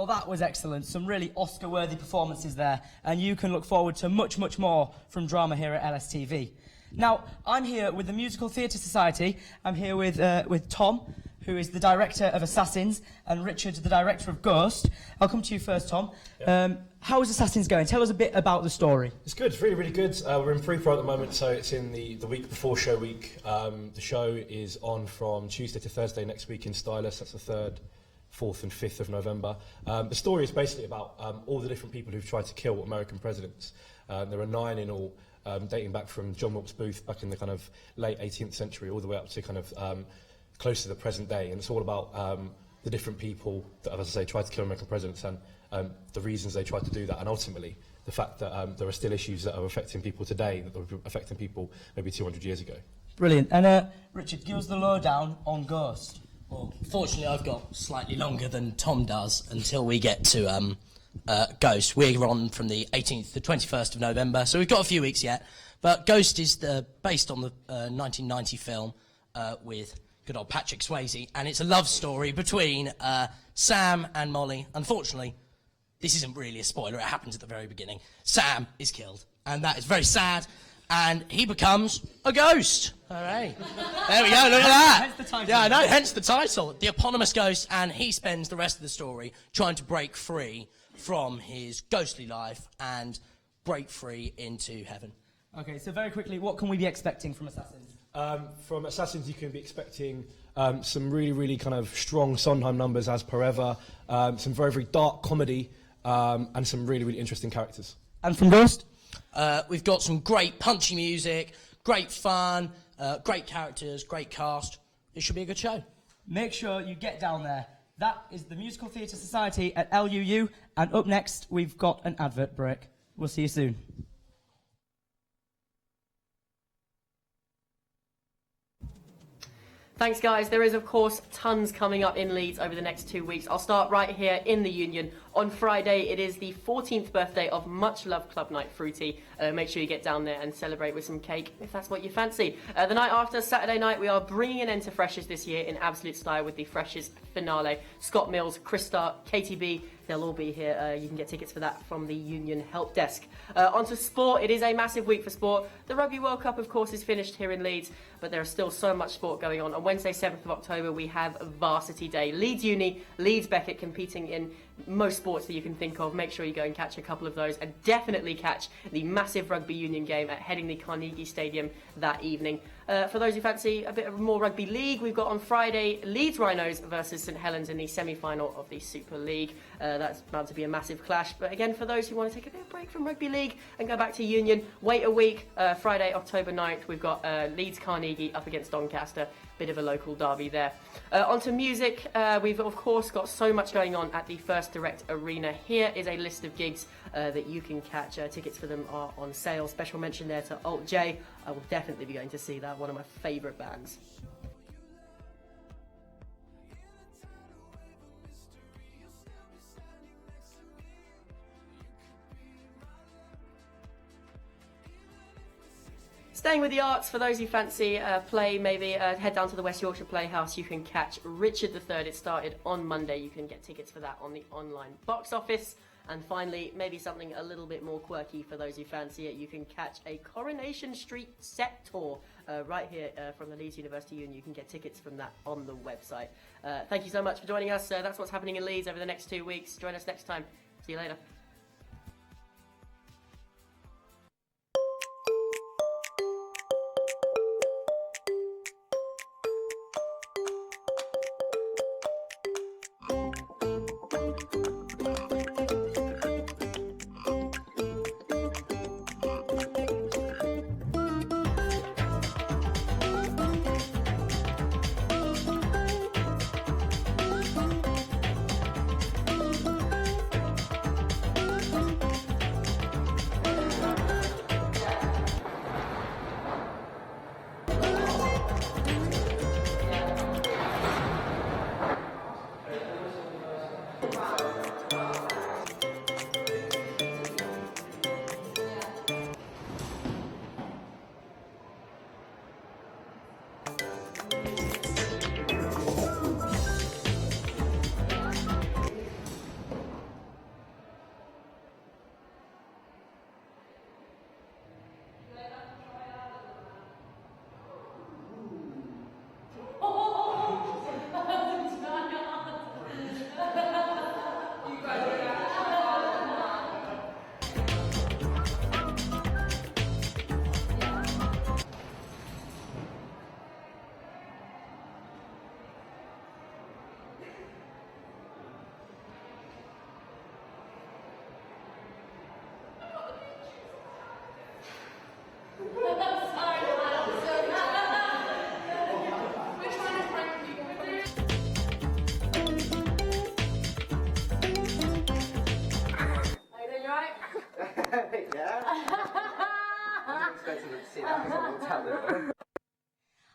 [SPEAKER 19] Well, that was excellent. Some really Oscar-worthy performances there, and you can look forward to much, much more from drama here at LSTV. Now, I'm here with the Musical Theatre Society. I'm here with Tom, who is the director of Assassins, and Richard, the director of Ghost. I'll come to you first, Tom. Yep. How is Assassins going? Tell us a bit about the story.
[SPEAKER 20] It's good. It's really, really good. We're in pre-pro at the moment, so it's in the week before show week. The show is on from Tuesday to Thursday next week in Stylus. That's the 3rd, 4th and 5th of November. The story is basically about all the different people who've tried to kill American presidents. There are 9 in all, dating back from John Wilkes Booth back in the kind of late 18th century all the way up to kind of close to the present day. And it's all about the different people that, as I say, tried to kill American presidents and the reasons they tried to do that. And ultimately, the fact that there are still issues that are affecting people today that were affecting people maybe 200 years ago.
[SPEAKER 19] Brilliant. And Richard, give us the lowdown on Ghost.
[SPEAKER 21] Well, fortunately, I've got slightly longer than Tom does until we get to Ghost. We're on from the 18th to 21st of November, so we've got a few weeks yet. But Ghost is based on the 1990 film with good old Patrick Swayze, and it's a love story between Sam and Molly. Unfortunately, this isn't really a spoiler, it happens at the very beginning. Sam is killed, and that is very sad, and he becomes a ghost. All right. There we go, look at that.
[SPEAKER 19] Hence the title.
[SPEAKER 21] Yeah, I know, hence the title. The eponymous ghost, and he spends the rest of the story trying to break free from his ghostly life and break free into heaven.
[SPEAKER 19] Okay, so very quickly, what can we be expecting from Assassins?
[SPEAKER 20] From Assassins, you can be expecting some really, really kind of strong Sondheim numbers as per ever, some very, very dark comedy, and some really, really interesting characters.
[SPEAKER 19] And from Ghost?
[SPEAKER 21] We've got some great punchy music, great fun, great characters, great cast. It should be a good show.
[SPEAKER 19] Make sure you get down there. That is the Musical Theatre Society at LUU, and up next, we've got an advert break. We'll see you soon.
[SPEAKER 22] Thanks, guys. There is, of course, tons coming up in Leeds over the next 2 weeks. I'll start right here in the Union. On Friday, it is the 14th birthday of much-loved Club Night Fruity. Make sure you get down there and celebrate with some cake, if that's what you fancy. The night after, Saturday night, we are bringing an end to Freshers this year in absolute style with the Freshers finale. Scott Mills, Chris Stark, KTB, they'll all be here. You can get tickets for that from the Union Help Desk. On to sport. It is a massive week for sport. The Rugby World Cup, of course, is finished here in Leeds, but there is still so much sport going on. On Wednesday, 7th of October, we have Varsity Day. Leeds Uni, Leeds Beckett competing in most sports that you can think of. Make sure you go and catch a couple of those, and definitely catch the massive Rugby Union game at Headingley Carnegie Stadium that evening. For those who fancy a bit of more rugby league, we've got on Friday Leeds Rhinos versus St Helens in the semi-final of the Super League. That's bound to be a massive clash, but again, for those who want to take a bit of break from rugby league and go back to Union, wait a week. Friday, October 9th, we've got Leeds Carnegie up against Doncaster. Bit of a local derby there. On to music. We've, of course, got so much going on at the First Direct Arena. Here is a list of gigs that you can catch. Tickets for them are on sale. Special mention there to Alt J. I will definitely be going to see that, one of my favourite bands. Staying with the arts, for those who fancy play, maybe head down to the West Yorkshire Playhouse. You can catch Richard III. It started on Monday. You can get tickets for that on the online box office. And finally, maybe something a little bit more quirky for those who fancy it. You can catch a Coronation Street set tour right here from the Leeds University Union. You can get tickets from that on the website. Thank you so much for joining us. That's what's happening in Leeds over the next 2 weeks. Join us next time. See you later.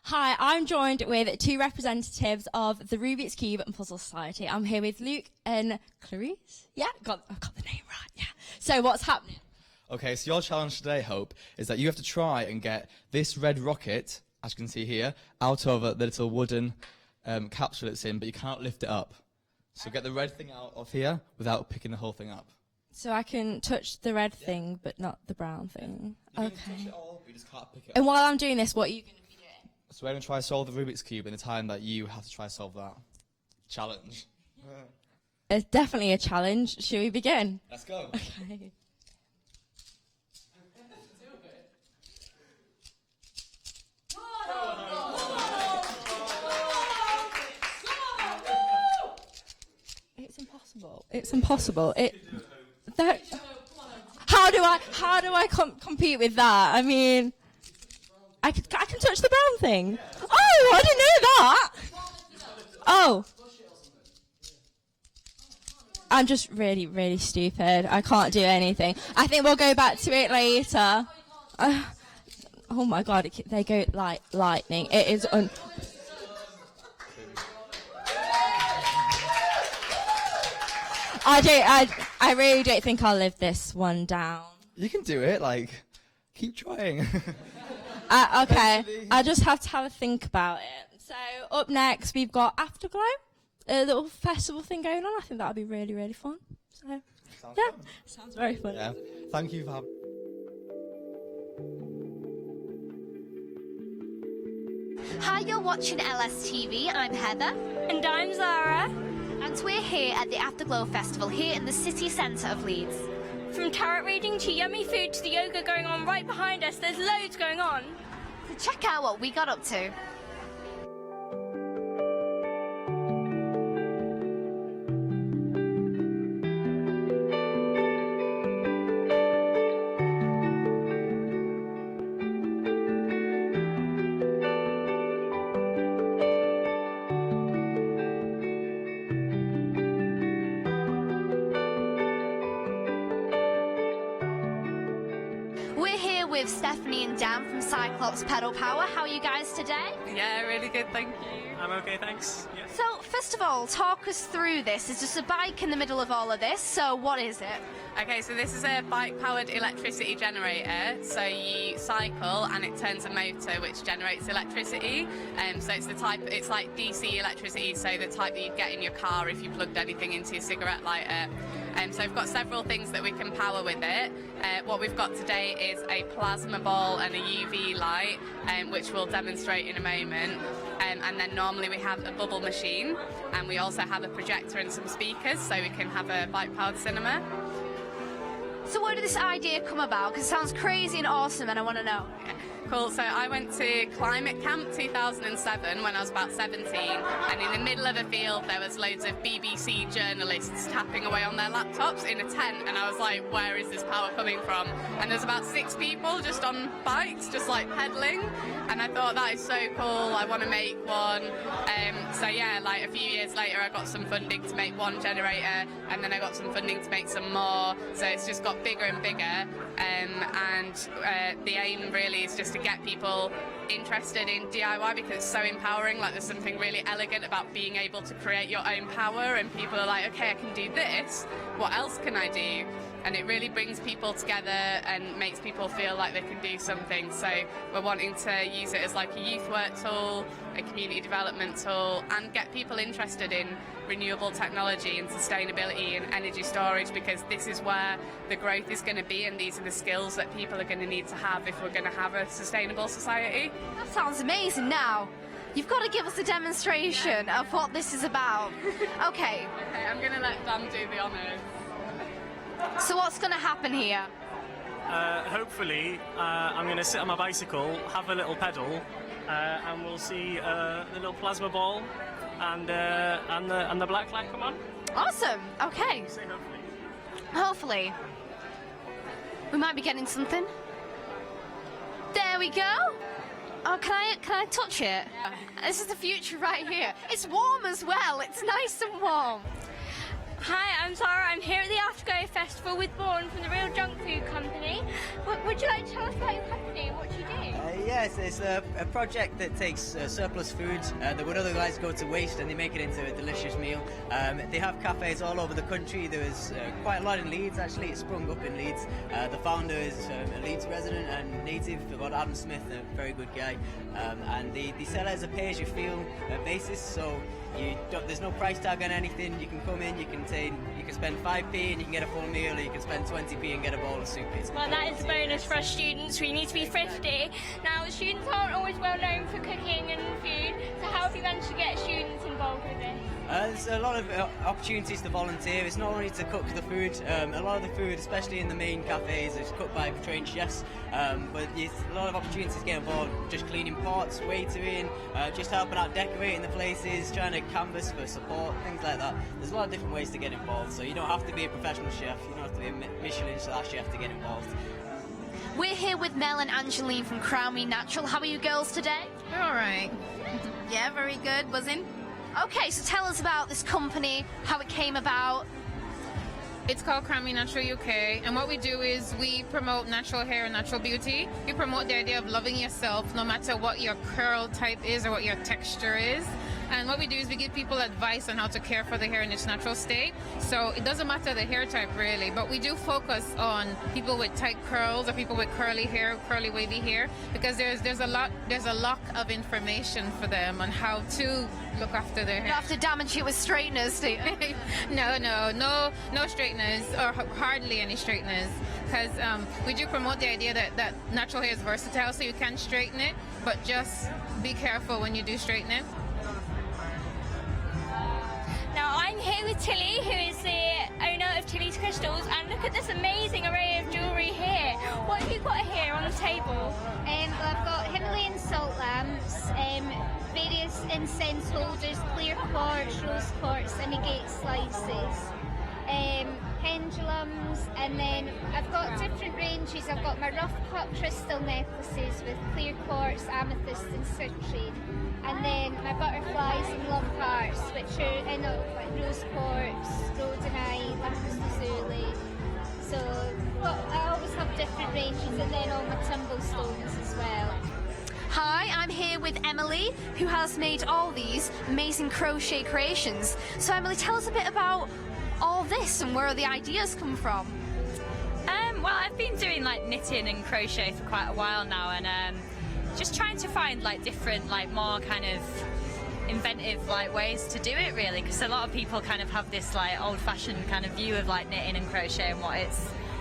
[SPEAKER 4] Hi, I'm joined with two representatives of the Rubik's Cube and Puzzle Society. I'm here with Luke and Clarice. Yeah, I've got the name right, yeah. So what's happening?
[SPEAKER 5] Okay, so your challenge today, Hope, is that you have to try and get this red rocket, as you can see here, out of the little wooden capsule it's in, but you can't lift it up. So get the red thing out of here without picking the whole thing up.
[SPEAKER 4] So I can touch the red thing, but not the brown thing.
[SPEAKER 5] You
[SPEAKER 4] Okay.
[SPEAKER 5] can touch it all, but you just can't pick it
[SPEAKER 4] And
[SPEAKER 5] up.
[SPEAKER 4] while I'm doing this, what are you going to be doing?
[SPEAKER 5] So we're going to try to solve the Rubik's Cube in the time that you have to try to solve that challenge.
[SPEAKER 4] It's definitely a challenge. Should we begin?
[SPEAKER 5] Let's go.
[SPEAKER 4] Okay. It's impossible. It's impossible. How do I compete with that? I mean, I can touch the brown thing. Oh, I didn't know that. Oh. I'm just really, really stupid. I can't do anything. I think we'll go back to it later. Oh my god, they go like lightning. It is I really don't think I'll live this one down.
[SPEAKER 5] You can do it, like, keep trying.
[SPEAKER 4] Okay, I just have to have a think about it. So up next we've got Afterglow, a little festival thing going on. I think that'll be really, really fun. So
[SPEAKER 5] Sounds
[SPEAKER 4] yeah,
[SPEAKER 5] fun.
[SPEAKER 4] sounds very fun.
[SPEAKER 5] Yeah. Thank you for having.
[SPEAKER 9] Hi, you're watching LSTV. I'm Heather.
[SPEAKER 23] And I'm Zara.
[SPEAKER 9] And we're here at the Afterglow Festival here in the city centre of Leeds.
[SPEAKER 23] From tarot reading to yummy food to the yoga going on right behind us, there's loads going on.
[SPEAKER 9] So check out what we got up to. We're here with Stephanie and Dan from Cyclops Pedal Power. How are you guys today?
[SPEAKER 12] Yeah, really good, thank you.
[SPEAKER 10] I'm okay, thanks. Yeah.
[SPEAKER 9] So, first of all, talk us through this. There's just a bike in the middle of all of this, so what is it?
[SPEAKER 12] Okay, so this is a bike-powered electricity generator. So you cycle and it turns a motor which generates electricity. So it's the type, it's like DC electricity, so the type that you'd get in your car if you plugged anything into your cigarette lighter. So we've got several things that we can power with it. What we've got today is a plasma ball and a UV light, which we'll demonstrate in a moment. And then normally we have a bubble machine, and we also have a projector and some speakers, so we can have a bike-powered cinema.
[SPEAKER 9] So where did this idea come about? Because it sounds crazy and awesome, and I want to know.
[SPEAKER 12] Cool, so I went to Climate Camp 2007 when I was about 17, and in the middle of a field there was loads of BBC journalists tapping away on their laptops in a tent, and I was like, where is this power coming from? And there's about 6 people just on bikes, just like pedaling, and I thought that is so cool, I want to make one. So yeah, like a few years later I got some funding to make one generator, and then I got some funding to make some more, so it's just got bigger and bigger, and the aim really is just to get people interested in DIY because it's so empowering. Like, there's something really elegant about being able to create your own power, and people are like, okay, I can do this, what else can I do? And it really brings people together and makes people feel like they can do something. So we're wanting to use it as like a youth work tool, a community development tool, and get people interested in renewable technology and sustainability and energy storage, because this is where the growth is going to be, and these are the skills that people are going to need to have if we're going to have a sustainable society.
[SPEAKER 9] That sounds amazing. Now, you've got to give us a demonstration of what this is about. Okay.
[SPEAKER 12] Okay, I'm going to let Dan do the honours.
[SPEAKER 9] So what's going to happen here?
[SPEAKER 10] Hopefully, I'm going to sit on my bicycle, have a little pedal, and we'll see the little plasma ball and the black light come on.
[SPEAKER 9] Awesome. Okay.
[SPEAKER 10] Say hopefully.
[SPEAKER 9] Hopefully. We might be getting something. There we go. Oh, can I touch it? Yeah. This is the future right here. It's warm as well. It's nice and warm.
[SPEAKER 23] Hi, I'm Sarah. I'm here at the Afterglow Festival with Born from the Real Junk Food Company. Would you like to tell us about your company and what you do?
[SPEAKER 1] Yes, it's a project that takes surplus food that would otherwise go to waste, and they make it into a delicious meal. They have cafes all over the country. There was quite a lot in Leeds, actually. It sprung up in Leeds. The founder is a Leeds resident and native, about Adam Smith, a very good guy. And they sell it as a pay-as-you-feel basis, so there's no price tag on anything. You can come in, you can spend 5p and you can get a full meal, or you can spend 20p and get a bowl of soup.
[SPEAKER 2] Well, that is a bonus for us students. We need to be thrifty. Now, students aren't always well known for cooking and food, so how have you managed to get students involved with this?
[SPEAKER 1] There's a lot of opportunities to volunteer. It's not only to cook the food. A lot of the food, especially in the main cafes, is cooked by trained chefs. But there's a lot of opportunities to get involved. Just cleaning pots, waitering, just helping out decorating the places, trying to canvas for support, things like that. There's a lot of different ways to get involved. So you don't have to be a professional chef. You don't have to be a Michelin-star chef to get involved.
[SPEAKER 9] We're here with Mel and Angeline from Crown Me Natural. How are you girls today?
[SPEAKER 6] We're all right. Yeah, very good. Buzzing.
[SPEAKER 9] Okay, so tell us about this company, how it came about.
[SPEAKER 6] It's called Crown Me Natural UK, and what we do is we promote natural hair and natural beauty. We promote the idea of loving yourself no matter what your curl type is or what your texture is. And what we do is we give people advice on how to care for the hair in its natural state. So it doesn't matter the hair type really, but we do focus on people with tight curls or people with curly hair, curly wavy hair, because there's a lot of information for them on how to look after their hair.
[SPEAKER 9] You have to damage it with straighteners, do you?
[SPEAKER 6] No straighteners, or hardly any straighteners, because we do promote the idea that natural hair is versatile, so you can straighten it, but just be careful when you do straighten it.
[SPEAKER 2] Now, I'm here with Tilly, who is the owner of Tilly's Crystals, and look at this amazing array of jewellery here. What have you got here on the table?
[SPEAKER 24] Well, I've got Himalayan salt lamps, various incense holders, clear quartz, rose quartz, and agate slices, pendulums, and then I've got different ranges. I've got my rough cut crystal necklaces with clear quartz, amethyst, and citrine. And then my butterflies and love hearts, which are in like rose quartz, rhodonite, lapis lazuli. So I always have different ranges, and then all my tumble stones as well.
[SPEAKER 9] Hi, I'm here with Emily, who has made all these amazing crochet creations. So Emily, tell us a bit about all this and where the ideas come from.
[SPEAKER 25] Well, I've been doing like knitting and crochet for quite a while now, and just trying to find like different, like more kind of inventive like ways to do it really, because a lot of people kind of have this like old-fashioned kind of view of like knitting and crochet and what it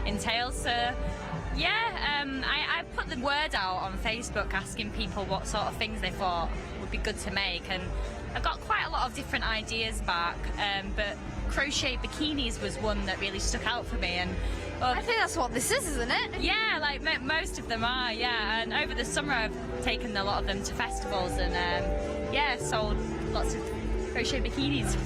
[SPEAKER 25] entails. So yeah, I put the word out on Facebook asking people what sort of things they thought would be good to make, and I got quite a lot of different ideas back, but crochet bikinis was one that really stuck out for me. And
[SPEAKER 9] I think that's what this is, isn't it?
[SPEAKER 25] Yeah, like most of them are, yeah. And over the summer I've taken a lot of them to festivals and yeah, sold lots of crochet bikinis.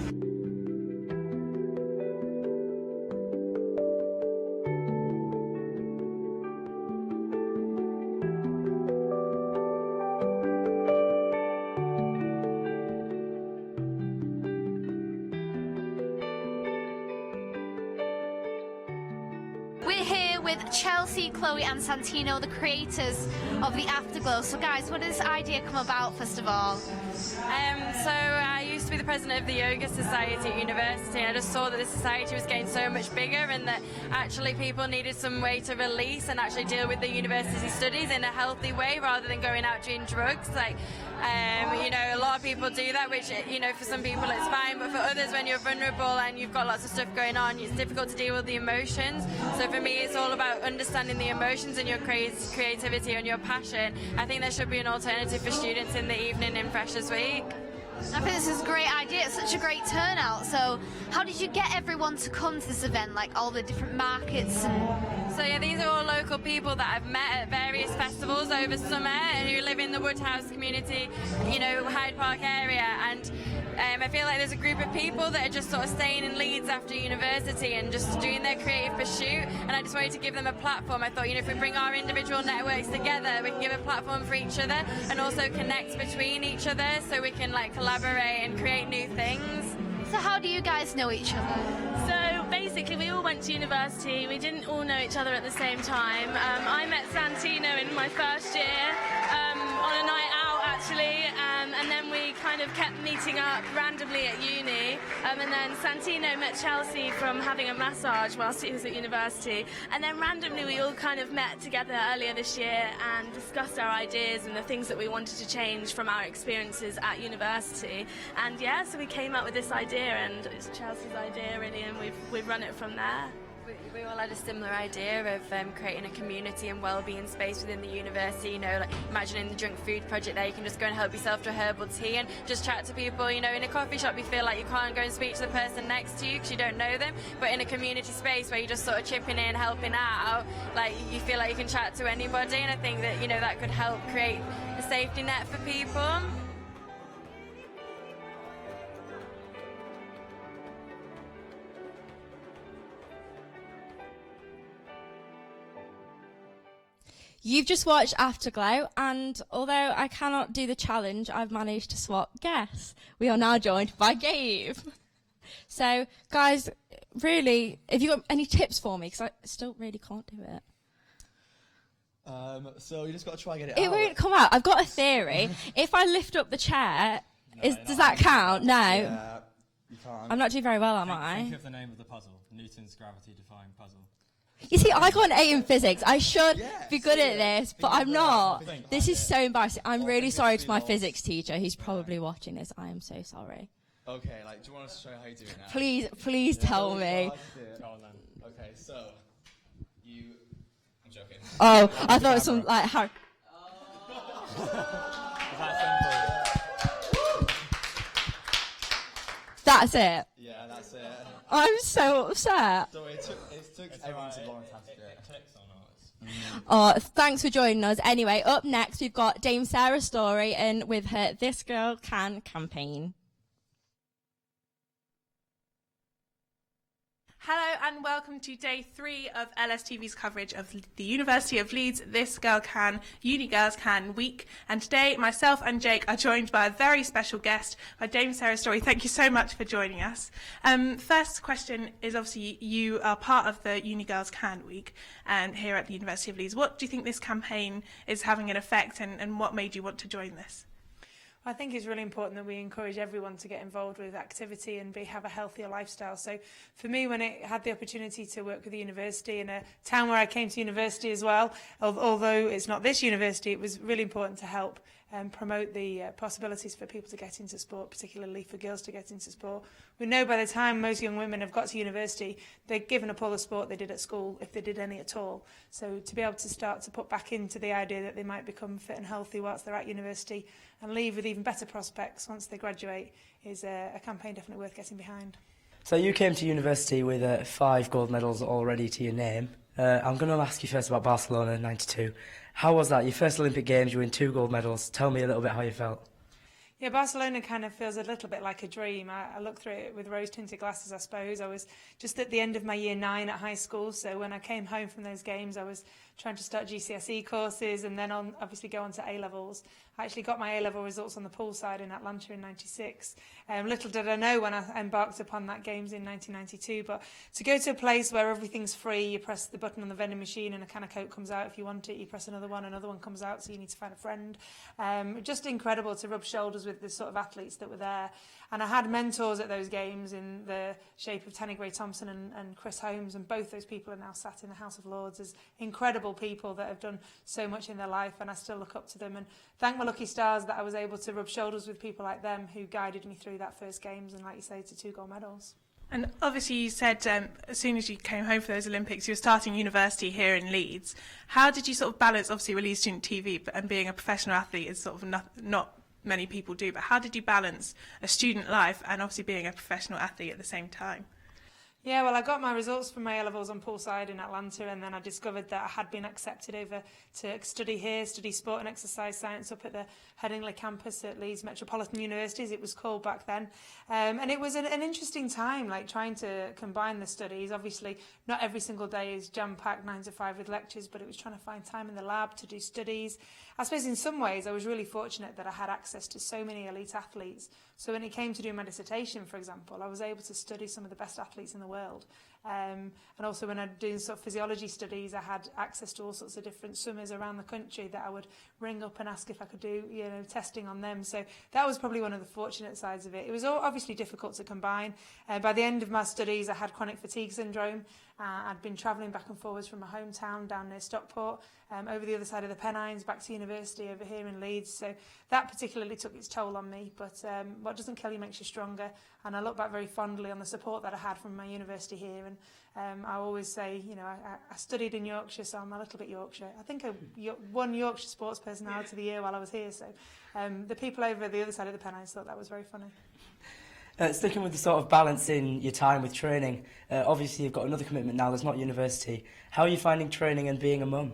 [SPEAKER 9] We're here with Chelsea, Chloe and Santino, the creators of the Afterglow. So guys, what did this idea come about first of all?
[SPEAKER 26] So I used to be the president of the Yoga Society at university, and I just saw that the society was getting so much bigger and that actually people needed some way to release and actually deal with the university studies in a healthy way rather than going out doing drugs. Like, you know, a lot of people do that, which, you know, for some people it's fine, but for others, when you're vulnerable and you've got lots of stuff going on, it's difficult to deal with the emotions. So for me, it's all about understanding the emotions and your creativity and your passion. I think there should be an alternative for students in the evening in Freshers Week.
[SPEAKER 9] I think this is a great idea. It's such a great turnout. So how did you get everyone to come to this event, like all the different markets?
[SPEAKER 26] So yeah, these are all local people that I've met at various festivals over summer and who live in the Woodhouse community, you know, Hyde Park area. And I feel like there's a group of people that are just sort of staying in Leeds after university and just doing their creative pursuit, and I just wanted to give them a platform. I thought, you know, if we bring our individual networks together, we can give a platform for each other and also connect between each other so we can like collaborate and create new things.
[SPEAKER 9] So how do you guys know each other?
[SPEAKER 27] So basically we all went to university. We didn't all know each other at the same time. I met Santino in my first year.
[SPEAKER 26] on a night out actually, and then we kind of kept meeting up randomly at uni, and then Santino met Chelsea from having a massage whilst he was at university, and then randomly we all kind of met together earlier this year and discussed our ideas and the things that we wanted to change from our experiences at university, and yeah, so we came up with this idea, and it's Chelsea's idea really, and we've run it from there.
[SPEAKER 23] We all had a similar idea of creating a community and well-being space within the university, you know, like imagining the junk food project there, you can just go and help yourself to a herbal tea and just chat to people, you know, in a coffee shop you feel like you can't go and speak to the person next to you because you don't know them, but in a community space where you're just sort of chipping in, helping out, like you feel like you can chat to anybody, and I think that, you know, that could help create a safety net for people.
[SPEAKER 4] You've just watched Afterglow, and although I cannot do the challenge, I've managed to swap guests. We are now joined by Gabe. So, guys, really, if you've got any tips for me, because I still really can't do it.
[SPEAKER 5] So you just got to try and get it out.
[SPEAKER 4] It won't come out. I've got a theory. If I lift up the chair, does that count? No.
[SPEAKER 5] Yeah, you can't.
[SPEAKER 4] I'm not doing very well, am I?
[SPEAKER 3] Think of the name of the puzzle. Newton's gravity-defying puzzle.
[SPEAKER 4] You see, I got an 8 in physics. I should be good at this, but I'm not. This is so embarrassing. I'm really sorry to my physics teacher. He's probably watching this. I am so sorry.
[SPEAKER 5] Okay, like, do you want us to show you how you do it now?
[SPEAKER 4] Please tell me.
[SPEAKER 5] Go on then. Okay, so I'm joking.
[SPEAKER 4] Oh, I thought it was some like Harry. That's it.
[SPEAKER 5] Yeah, that's it.
[SPEAKER 4] I'm so upset.
[SPEAKER 5] So it took everyone too long to have to do it.
[SPEAKER 4] Oh, thanks for joining us. Anyway, up next we've got Dame Sarah Storey and with her This Girl Can campaign.
[SPEAKER 8] Hello and welcome to day 3 of LSTV's coverage of the University of Leeds This Girl Can, Uni Girls Can week. And today myself and Jake are joined by a very special guest, by Dame Sarah Storey. Thank you so much for joining us. First question is, obviously you are part of the Uni Girls Can week and here at the University of Leeds. What do you think this campaign is having an effect, and what made you want to join this?
[SPEAKER 11] I think it's really important that we encourage everyone to get involved with activity and have a healthier lifestyle. So for me, when I had the opportunity to work with the university in a town where I came to university as well, although it's not this university, it was really important to help promote the possibilities for people to get into sport, particularly for girls to get into sport. We know by the time most young women have got to university, they're given up all the sport they did at school, if they did any at all. So to be able to start to put back into the idea that they might become fit and healthy whilst they're at university and leave with even better prospects once they graduate is a campaign definitely worth getting behind.
[SPEAKER 19] So you came to university with 5 gold medals already to your name. I'm going to ask you first about Barcelona '92. How was that? Your first Olympic Games, you win 2 gold medals. Tell me a little bit how you felt.
[SPEAKER 11] Yeah, Barcelona kind of feels a little bit like a dream. I look through it with rose-tinted glasses, I suppose. I was just at the end of my year 9 at high school, so when I came home from those games, I was trying to start GCSE courses and then obviously go on to A-levels. I actually got my A-level results on the pool side in Atlanta in '96. Little did I know when I embarked upon that games in 1992, but to go to a place where everything's free, you press the button on the vending machine and a can of Coke comes out if you want it, you press another one comes out, so you need to find a friend. Just incredible to rub shoulders with the sort of athletes that were there. And I had mentors at those games in the shape of Tanni Gray-Thompson and Chris Holmes, and both those people are now sat in the House of Lords as incredible people that have done so much in their life, and I still look up to them and thank my lucky stars that I was able to rub shoulders with people like them who guided me through that first games and, like you say, to 2 gold medals.
[SPEAKER 8] And obviously you said as soon as you came home for those Olympics, you were starting university here in Leeds. How did you sort of balance, obviously with Leeds Student TV, and being a professional athlete is sort of not many people do, but how did you balance a student life and obviously being a professional athlete at the same time?
[SPEAKER 11] Yeah, well, I got my results from my A-levels on poolside in Atlanta, and then I discovered that I had been accepted over to study here, study sport and exercise science up at the Headingley campus at Leeds Metropolitan University, as it was called back then. And it was an interesting time, like trying to combine the studies. Obviously, not every single day is jam-packed 9 to 5 with lectures, but it was trying to find time in the lab to do studies. I suppose in some ways I was really fortunate that I had access to so many elite athletes. So when it came to do my dissertation, for example, I was able to study some of the best athletes in the world. And also when I'm doing sort of physiology studies, I had access to all sorts of different swimmers around the country that I would ring up and ask if I could do, testing on them. So that was probably one of the fortunate sides of it. It was obviously difficult to combine. By the end of my studies, I had chronic fatigue syndrome. I'd been travelling back and forwards from my hometown down near Stockport, over the other side of the Pennines, back to university over here in Leeds. So that particularly took its toll on me. But what doesn't kill you makes you stronger. And I look back very fondly on the support that I had from my university here. And I always say, I studied in Yorkshire, so I'm a little bit Yorkshire. I think I won Yorkshire Sports Personality of the Year while I was here. So the people over the other side of the Pennines thought that was very funny.
[SPEAKER 19] Sticking with the sort of balancing your time with training, obviously you've got another commitment now that's not university. How are you finding training and being a mum?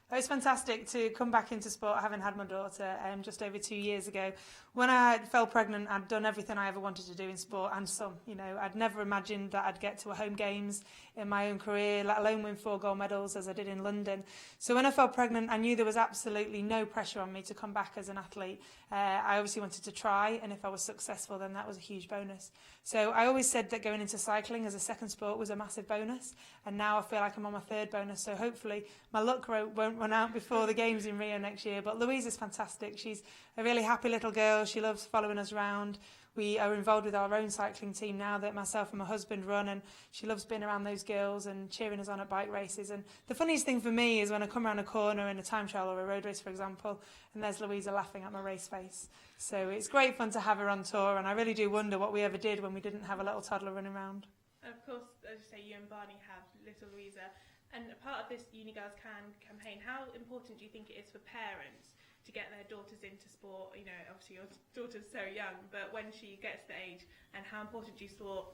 [SPEAKER 11] It was fantastic to come back into sport having had my daughter just over 2 years ago. When I fell pregnant, I'd done everything I ever wanted to do in sport and some. I'd never imagined that I'd get to a home games in my own career, let alone win 4 gold medals as I did in London. So when I fell pregnant, I knew there was absolutely no pressure on me to come back as an athlete. I obviously wanted to try, and if I was successful, then that was a huge bonus. So I always said that going into cycling as a second sport was a massive bonus, and now I feel like I'm on my 3rd bonus, so hopefully my luck won't run out before the games in Rio next year. But Louise is fantastic. She's a really happy little girl. She loves following us around. We are involved with our own cycling team now that myself and my husband run, and she loves being around those girls and cheering us on at bike races. And the funniest thing for me is when I come around a corner in a time trial or a road race, for example, and there's Louisa laughing at my race face. So it's great fun to have her on tour, and I really do wonder what we ever did when we didn't have a little toddler running around.
[SPEAKER 8] Of course, as you say, you and Barney have little Louisa, and a part of this Uni Girls Can campaign, how important do you think it is for parents to get their daughters into sport? Obviously your daughter's so young, but when she gets the age, and how important do you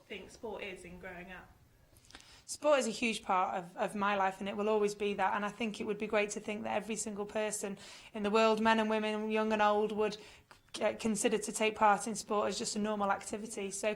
[SPEAKER 8] think sport is in growing up?
[SPEAKER 11] Sport is a huge part of my life, and it will always be that. And I think it would be great to think that every single person in the world, men and women, young and old, would consider to take part in sport as just a normal activity. So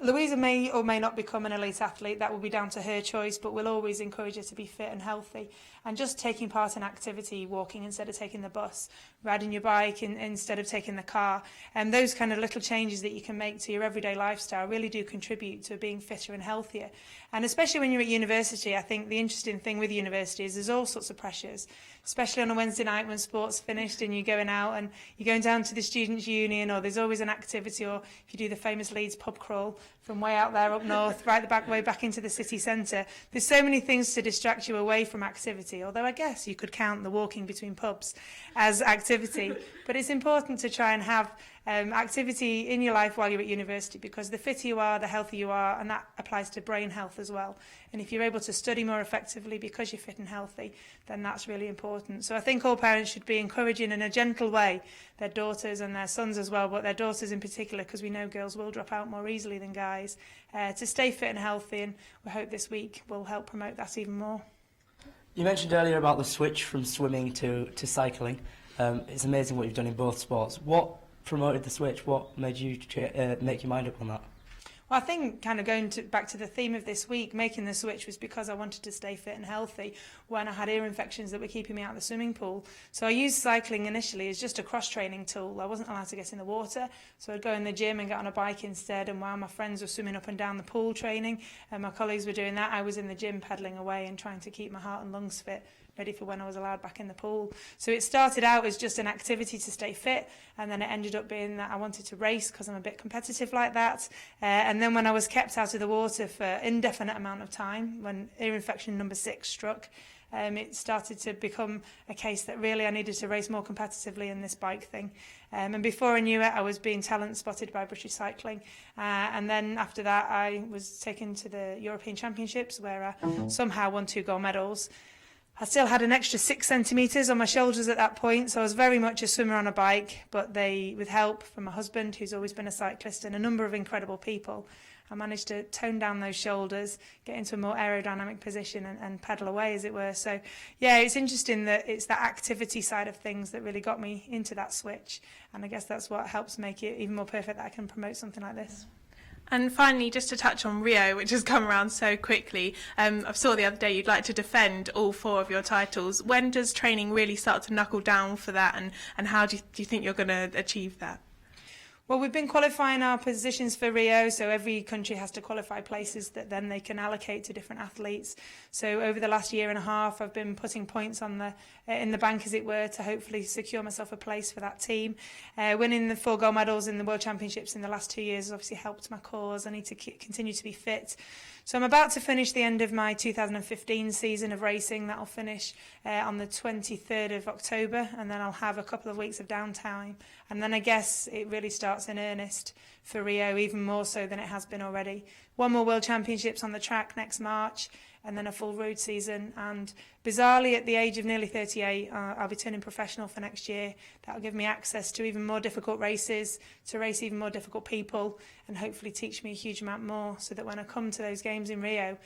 [SPEAKER 11] Louisa may or may not become an elite athlete. That will be down to her choice, but we'll always encourage her to be fit and healthy. And just taking part in activity, walking instead of taking the bus, riding your bike instead of taking the car, and those kind of little changes that you can make to your everyday lifestyle really do contribute to being fitter and healthier. And especially when you're at university, I think the interesting thing with university is there's all sorts of pressures, especially on a Wednesday night when sport's finished and you're going out and you're going down to the Students' Union, or there's always an activity, or if you do the famous Leeds pub crawl from way out there up north, right the back way back into the city centre. There's so many things to distract you away from activity, although I guess you could count the walking between pubs as activity. But it's important to try and have activity in your life while you're at university, because the fitter you are, the healthier you are, and that applies to brain health as well. And if you're able to study more effectively because you're fit and healthy, then that's really important. So I think all parents should be encouraging in a gentle way their daughters and their sons as well, but their daughters in particular, because we know girls will drop out more easily than guys, to stay fit and healthy, and we hope this week will help promote that even more.
[SPEAKER 19] You mentioned earlier about the switch from swimming to cycling. It's amazing what you've done in both sports. What promoted the switch? What made you make your mind up on that?
[SPEAKER 11] Well, I think kind of going back to the theme of this week, making the switch was because I wanted to stay fit and healthy when I had ear infections that were keeping me out of the swimming pool. So I used cycling initially as just a cross-training tool. I wasn't allowed to get in the water, so I'd go in the gym and get on a bike instead, and while my friends were swimming up and down the pool training and my colleagues were doing that, I was in the gym pedalling away and trying to keep my heart and lungs fit, ready for when I was allowed back in the pool. So it started out as just an activity to stay fit, and then it ended up being that I wanted to race because I'm a bit competitive like that. And then when I was kept out of the water for an indefinite amount of time, when ear infection number 6 struck, it started to become a case that really I needed to race more competitively in this bike thing. And before I knew it, I was being talent spotted by British Cycling. And then after that, I was taken to the European Championships, where I somehow won 2 gold medals. I still had an extra 6 centimetres on my shoulders at that point, so I was very much a swimmer on a bike, but with help from my husband, who's always been a cyclist, and a number of incredible people, I managed to tone down those shoulders, get into a more aerodynamic position and pedal away, as it were. So, yeah, it's interesting that it's that activity side of things that really got me into that switch, and I guess that's what helps make it even more perfect that I can promote something like this.
[SPEAKER 8] And finally, just to touch on Rio, which has come around so quickly, I saw the other day you'd like to defend all 4 of your titles. When does training really start to knuckle down for that, and how do you think you're going to achieve that?
[SPEAKER 11] Well, we've been qualifying our positions for Rio, so every country has to qualify places that then they can allocate to different athletes. So over the last year and a half, I've been putting points on in the bank, as it were, to hopefully secure myself a place for that team. Winning the 4 gold medals in the World Championships in the last 2 years has obviously helped my cause. I need to continue to be fit. So I'm about to finish the end of my 2015 season of racing. That'll finish on the 23rd of October, and then I'll have a couple of weeks of downtime. And then I guess it really starts in earnest for Rio, even more so than it has been already. 1 more World Championships on the track next March, and then a full road season. And bizarrely, at the age of nearly 38, I'll be turning professional for next year. That'll give me access to even more difficult races, to race even more difficult people, and hopefully teach me a huge amount more, so that when I come to those games in Rio,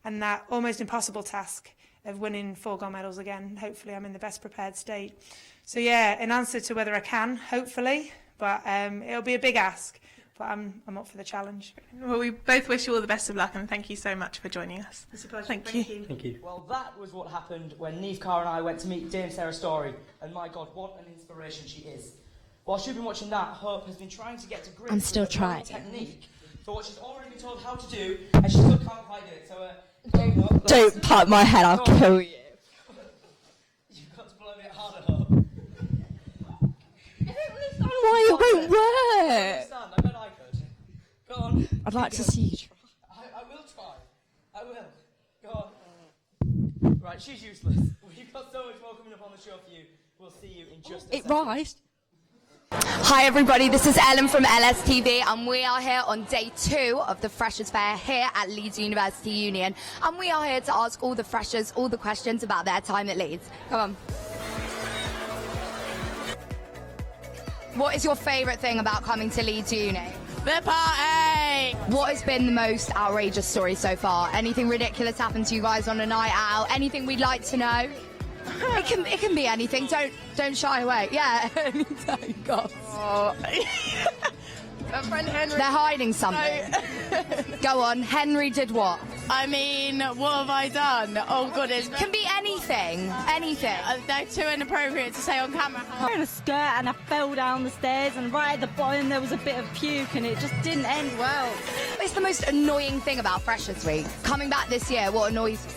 [SPEAKER 11] and that almost impossible task of winning 4 gold medals again, hopefully I'm in the best prepared state. So yeah, in answer to whether I can, hopefully, but it'll be a big ask. But I'm up for the challenge.
[SPEAKER 8] Well, we both wish you all the best of luck, and thank you so much for joining us.
[SPEAKER 11] It's a pleasure.
[SPEAKER 8] Thank you.
[SPEAKER 19] Thank you. Well, that was what happened when Neve Carr and I went to meet Dame Sarah Storey, and my God, what an inspiration she is. While she's been watching that, Hope has been trying to get to grips
[SPEAKER 4] I'm still
[SPEAKER 19] with her
[SPEAKER 4] trying.
[SPEAKER 19] technique for what she's already been told how to do, and she still can't quite do it. So,
[SPEAKER 4] Don't pat my head, I'll kill you.
[SPEAKER 19] You've got to blow a bit harder, Hope.
[SPEAKER 4] I don't understand why it won't work.
[SPEAKER 19] I bet I could. Go on.
[SPEAKER 4] I'd like to see you try.
[SPEAKER 19] I will try. I will. Go on. Right, she's useless. We've got so much more coming up on the show for you. We'll see you in just a second.
[SPEAKER 4] It rised.
[SPEAKER 7] Hi everybody, this is Ellen from LSTV, and we are here on day 2 of the Freshers' Fair here at Leeds University Union, and we are here to ask all the freshers all the questions about their time at Leeds. Come on. What is your favourite thing about coming to Leeds Uni?
[SPEAKER 27] The party!
[SPEAKER 7] What has been the most outrageous story so far? Anything ridiculous happened to you guys on a night out? Anything we'd like to know? It can be anything. Don't shy away. Yeah, anytime. God.
[SPEAKER 27] Oh. My friend Henry.
[SPEAKER 7] They're hiding something. Go on. Henry did what?
[SPEAKER 27] I mean, what have I done? Oh God, it
[SPEAKER 7] can be anything. Anything.
[SPEAKER 27] They're too inappropriate to say on camera.
[SPEAKER 13] I was in a skirt and I fell down the stairs, and right at the bottom there was a bit of puke, and it just didn't end well.
[SPEAKER 7] It's the most annoying thing about Freshers' Week. Coming back this year, what annoys you?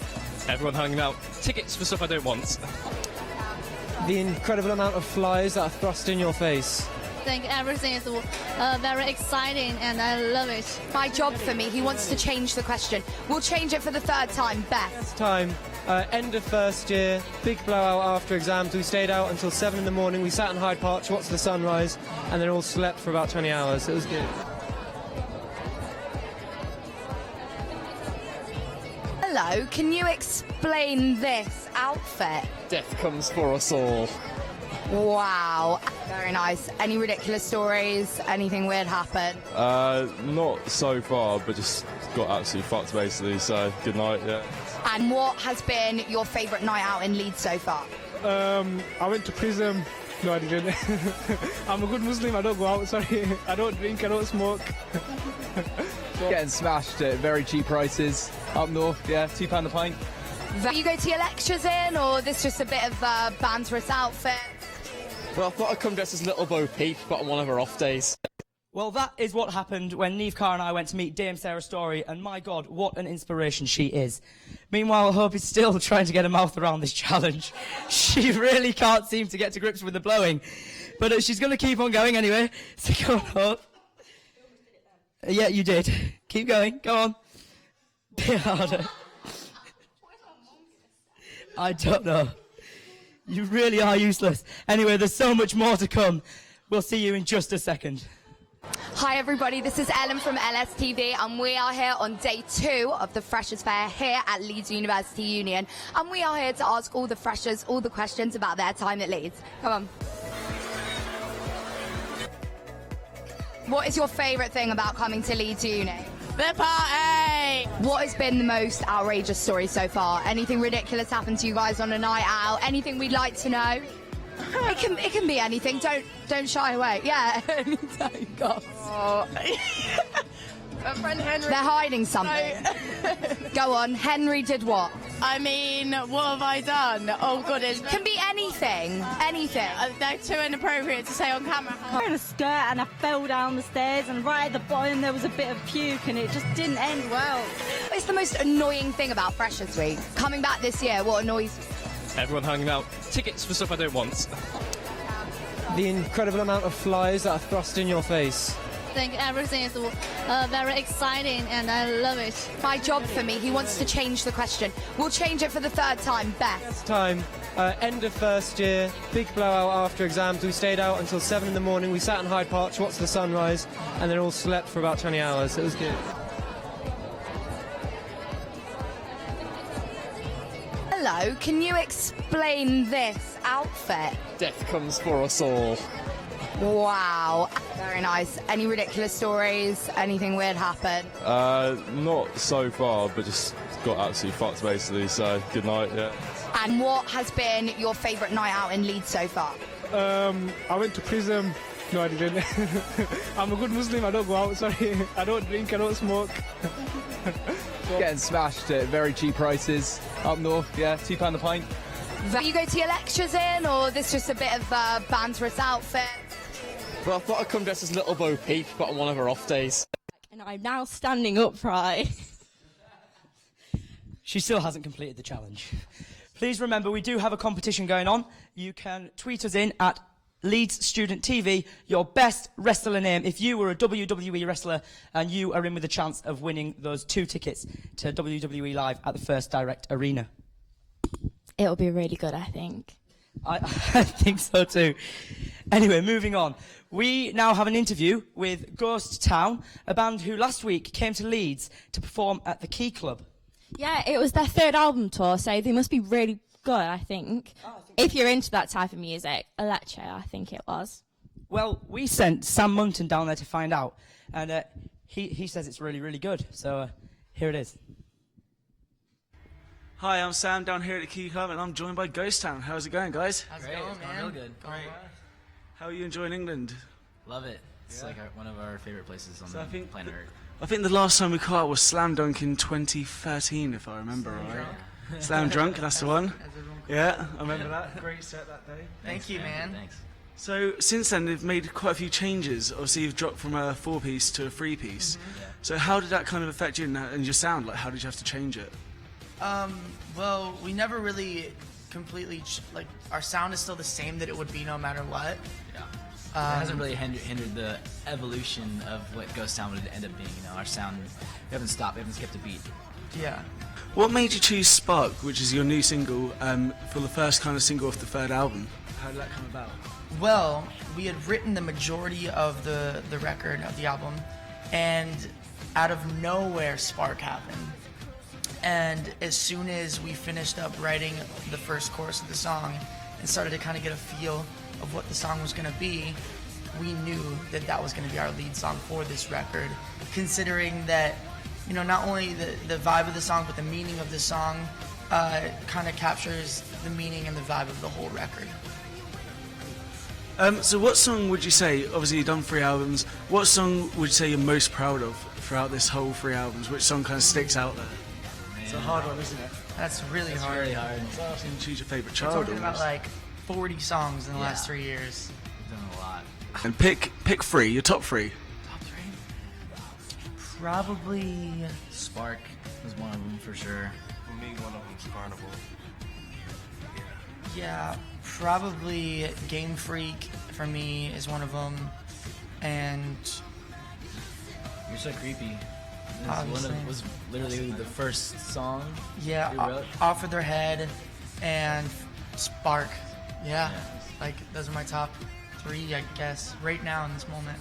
[SPEAKER 14] Everyone hanging out tickets for stuff I don't want.
[SPEAKER 15] The incredible amount of flies that are thrust in your face.
[SPEAKER 16] I think everything is very exciting and I love it.
[SPEAKER 7] My job for me, he wants to change the question. We'll change it for the 3rd time, Beth.
[SPEAKER 15] First time, end of first year, big blowout after exams. We stayed out until 7 in the morning. We sat in Hyde Park to watch the sunrise, and then all slept for about 20 hours. It was good.
[SPEAKER 7] Hello, can you explain this outfit?
[SPEAKER 14] Death comes for us all.
[SPEAKER 7] Wow, very nice. Any ridiculous stories? Anything weird happen?
[SPEAKER 17] Not so far, but just got absolutely fucked basically, so good night, yeah.
[SPEAKER 7] And what has been your favourite night out in Leeds so far?
[SPEAKER 15] I went to Prism. No, I didn't. I'm a good Muslim, I don't go out, sorry. I don't drink, I don't smoke.
[SPEAKER 18] Getting smashed at very cheap prices. Up north, yeah, £2 a pint.
[SPEAKER 7] You go to your lectures in, or this just a bit of a banterous outfit?
[SPEAKER 14] Well, I thought I'd come dressed as Little Bo Peep, but on one of her off days.
[SPEAKER 19] Well, that is what happened when Neve Carr and I went to meet Dame Sarah Storey, and my God, what an inspiration she is. Meanwhile, Hope is still trying to get her mouth around this challenge. She really can't seem to get to grips with the blowing, but she's going to keep on going anyway, so go on, Hope. Yeah, you did. Keep going, go on. Bit harder. I don't know. You really are useless. Anyway, there's so much more to come. We'll see you in just a second.
[SPEAKER 7] Hi everybody, this is Ellen from LSTV, and we are here on day 2 of the Freshers' Fair here at Leeds University Union, and we are here to ask all the freshers all the questions about their time at Leeds. Come on. What is your favourite thing about coming to Leeds Uni?
[SPEAKER 27] The party!
[SPEAKER 7] What has been the most outrageous story so far? Anything ridiculous happened to you guys on a night out? Anything we'd like to know? It can be anything. Don't shy away. Yeah, anytime. God.
[SPEAKER 27] Oh. My friend Henry.
[SPEAKER 7] They're hiding something. Go on, Henry did what?
[SPEAKER 27] I mean, what have I done? Oh goodness.
[SPEAKER 7] Can be anything. Anything.
[SPEAKER 27] They're too inappropriate to say on camera.
[SPEAKER 13] I was in a skirt and I fell down the stairs, and right at the bottom there was a bit of puke, and it just didn't end well.
[SPEAKER 7] It's the most annoying thing about Freshers Week. Coming back this year, what annoys you?
[SPEAKER 14] Everyone hanging out. Tickets for stuff I don't want.
[SPEAKER 15] The incredible amount of flies that are thrust in your face.
[SPEAKER 16] I think everything is very exciting and I love it.
[SPEAKER 7] My job for me, he wants to change the question. We'll change it for the third time. Beth.
[SPEAKER 15] Time, end of first year, big blowout after exams. We stayed out until 7 in the morning. We sat in Hyde Park to watch the sunrise and then all slept for about 20 hours. It was good.
[SPEAKER 7] Hello, can you explain this outfit?
[SPEAKER 14] Death comes for us all.
[SPEAKER 7] Wow, very nice. Any ridiculous stories? Anything weird happen?
[SPEAKER 17] Not so far, but just got absolutely fucked basically, so good night, yeah.
[SPEAKER 7] And what has been your favourite night out in Leeds so far?
[SPEAKER 1] I went to prison. No, I didn't. I'm a good Muslim, I don't go out, sorry. I don't drink, I don't smoke.
[SPEAKER 18] Getting smashed at very cheap prices up north, yeah, £2 a pint.
[SPEAKER 7] You go to your lectures in, or this just a bit of banterous outfit?
[SPEAKER 14] Well, I thought I'd come dressed as Little Bo Peep, but on one of her off days.
[SPEAKER 4] And I'm now standing upright.
[SPEAKER 19] She still hasn't completed the challenge. Please remember, we do have a competition going on. You can tweet us in at Leeds Student TV, your best wrestler name. If you were a WWE wrestler and you are in with a chance of winning those 2 tickets to WWE Live at the First Direct Arena.
[SPEAKER 4] It'll be really good, I think.
[SPEAKER 19] I think so too. Anyway, moving on. We now have an interview with Ghost Town, a band who last week came to Leeds to perform at the Key Club.
[SPEAKER 4] Yeah, it was their 3rd album tour, so they must be really good, I think. If you're into that type of music. Electro, I think it was.
[SPEAKER 19] Well, we sent Sam Munton down there to find out, and he says it's really, really good. So here it is.
[SPEAKER 6] Hi, I'm Sam down here at the Key Club, and I'm joined by Ghost Town. How's it going, guys?
[SPEAKER 10] How's it going, man? Real good.
[SPEAKER 6] Great. How are you enjoying England?
[SPEAKER 10] Love it. It's like one of our favorite places on the planet Earth.
[SPEAKER 6] I think the last time we caught up was Slam Dunk in 2013, if I remember right. Slam Drunk, that's the one. Yeah, I remember that. Great set that day.
[SPEAKER 10] Thank you, man. Thanks.
[SPEAKER 6] So since then, they've made quite a few changes. Obviously, you've dropped from a 4-piece to a 3-piece.
[SPEAKER 10] Yeah.
[SPEAKER 6] So how did that kind of affect you and your sound? Like, how did you have to change it?
[SPEAKER 10] Well, we never really completely, our sound is still the same that it would be no matter what. Yeah. It hasn't really hindered the evolution of what Ghost Town would end up being. You know, our sound, we haven't stopped, we haven't skipped a beat. Yeah.
[SPEAKER 6] What made you choose Spark, which is your new single, for the first kind of single off the 3rd album? How did that come about?
[SPEAKER 10] Well, we had written the majority of the record, of the album, and out of nowhere, Spark happened. And as soon as we finished up writing the first chorus of the song and started to kind of get a feel of what the song was going to be, we knew that that was going to be our lead song for this record, considering that, you know, not only the vibe of the song, but the meaning of the song kind of captures the meaning and the vibe of the whole record.
[SPEAKER 6] So what song would you say, obviously you've done 3 albums, what song would you say you're most proud of throughout this whole 3 albums? Which song kind of sticks out there? It's a hard one, isn't it?
[SPEAKER 10] That's really hard. Really hard.
[SPEAKER 6] It's asking to choose your favourite
[SPEAKER 10] We're
[SPEAKER 6] child.
[SPEAKER 10] talking about like 40 songs in the last 3 years. We've done a lot.
[SPEAKER 6] And pick 3, your top 3.
[SPEAKER 10] Top 3? Probably Spark was one of them for sure.
[SPEAKER 12] For me, one of them's Carnival.
[SPEAKER 10] Yeah, probably Game Freak for me is one of them, and You're So Creepy. Obviously. Was literally the first song. Yeah, we wrote. Off of Their Head and Spark. Yeah, like those are my top 3, I guess, right now in this moment.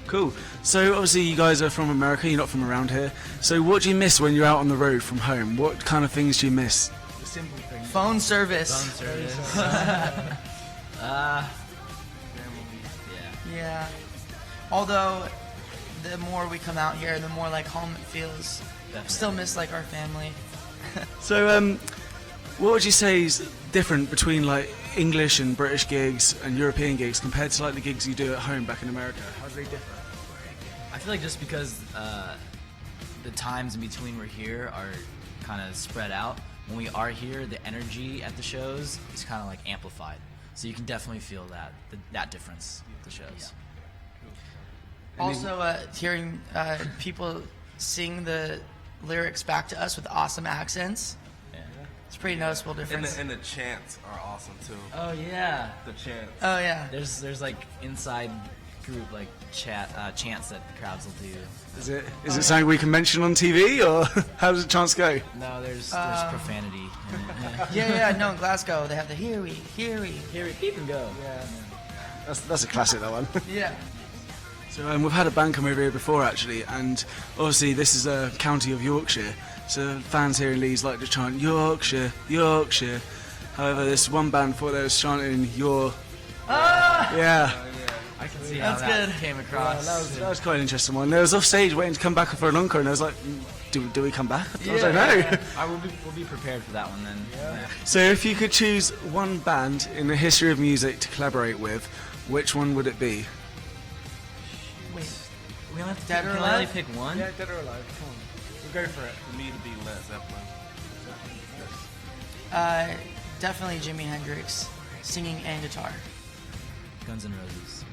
[SPEAKER 6] Cool. So obviously you guys are from America, you're not from around here. So what do you miss when you're out on the road from home? What kind of things do you miss? The simple things.
[SPEAKER 10] Phone service. Yeah. Although the more we come out here, the more like home it feels. Definitely. Still miss like our family.
[SPEAKER 6] So what would you say is different between like English and British gigs and European gigs compared to like the gigs you do at home back in America? How do they differ?
[SPEAKER 2] I feel like just because the times in between we're here are kind of spread out, when we are here, the energy at the shows is kind of like amplified. So you can definitely feel that difference at the shows.
[SPEAKER 10] Yeah. Also, hearing people sing the lyrics back to us with awesome accents. It's a pretty noticeable difference.
[SPEAKER 12] And the chants are awesome too.
[SPEAKER 2] Oh yeah,
[SPEAKER 12] the chants.
[SPEAKER 10] Oh yeah.
[SPEAKER 2] There's like inside group like chants that the crowds will do.
[SPEAKER 6] Is it something we can mention on TV, or how does the chants go?
[SPEAKER 2] No, there's profanity.
[SPEAKER 10] Yeah, no, in Glasgow they have the here we,
[SPEAKER 2] keep and go.
[SPEAKER 10] Yeah.
[SPEAKER 6] That's a classic, that one.
[SPEAKER 10] Yeah.
[SPEAKER 6] So we've had a band come over here before actually, and obviously this is a county of Yorkshire, so fans here in Leeds like to chant Yorkshire, Yorkshire. However, this one band thought they was chanting your. Yeah.
[SPEAKER 2] I can see how that came across.
[SPEAKER 6] That was quite an interesting one. They was off stage waiting to come back for an encore, and I was like, do we come back? I don't know.
[SPEAKER 2] We'll be prepared for that one then. Yeah.
[SPEAKER 6] So if you could choose one band in the history of music to collaborate with, which one would it be?
[SPEAKER 2] Wait, we only have to
[SPEAKER 10] Dead or
[SPEAKER 2] can
[SPEAKER 10] Alive?
[SPEAKER 2] only pick one?
[SPEAKER 6] Yeah, Dead or Alive. Come on, we'll go for it.
[SPEAKER 12] For me to be Led Zeppelin.
[SPEAKER 10] Definitely Jimi Hendrix, singing and guitar.
[SPEAKER 2] Guns N' Roses.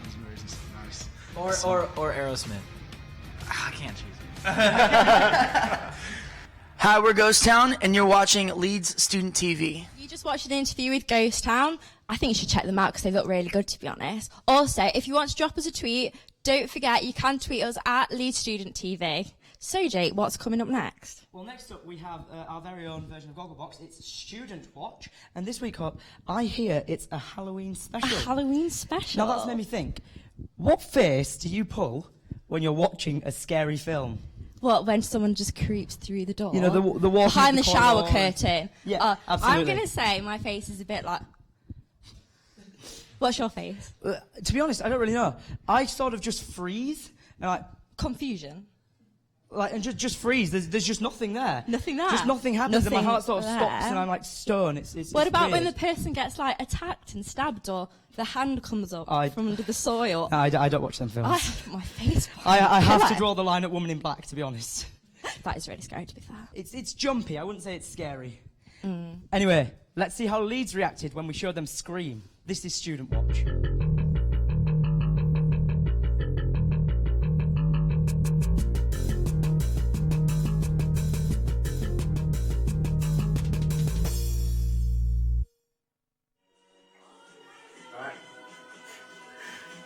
[SPEAKER 6] Nice.
[SPEAKER 2] Or Aerosmith. I can't choose.
[SPEAKER 10] Hi, we're Ghost Town, and you're watching Leeds Student TV.
[SPEAKER 4] You just watched an interview with Ghost Town. I think you should check them out because they look really good, to be honest. Also, if you want to drop us a tweet, don't forget you can tweet us at Leeds Student TV. So, Jake, what's coming up next?
[SPEAKER 19] Well, next up we have our very own version of Gogglebox. It's Student Watch, and this week up, I hear it's a Halloween special.
[SPEAKER 4] A Halloween special?
[SPEAKER 19] Now that's made me think, what face do you pull when you're watching a scary film?
[SPEAKER 4] What, when someone just creeps through the door?
[SPEAKER 19] You know, the walking
[SPEAKER 4] behind the shower
[SPEAKER 19] corridor.
[SPEAKER 4] curtain.
[SPEAKER 19] Yeah,
[SPEAKER 4] I'm
[SPEAKER 19] absolutely.
[SPEAKER 4] going to say my face is a bit like... What's your face?
[SPEAKER 19] To be honest, I don't really know. I sort of just freeze. And like
[SPEAKER 4] confusion?
[SPEAKER 19] Like, and just freeze. There's just nothing there.
[SPEAKER 4] Nothing there?
[SPEAKER 19] Just nothing happens, and my heart sort of
[SPEAKER 4] there.
[SPEAKER 19] stops, and I'm like stone. It's
[SPEAKER 4] what about
[SPEAKER 19] weird.
[SPEAKER 4] when the person gets like attacked and stabbed, or the hand comes up from under the soil?
[SPEAKER 19] I don't watch them films.
[SPEAKER 4] My face.
[SPEAKER 19] I have to draw the line at Woman in Black, to be honest.
[SPEAKER 4] That is really scary, to be fair.
[SPEAKER 19] It's jumpy. I wouldn't say it's scary.
[SPEAKER 4] Mm.
[SPEAKER 19] Anyway, let's see how Leeds reacted when we showed them Scream. This is Student Watch.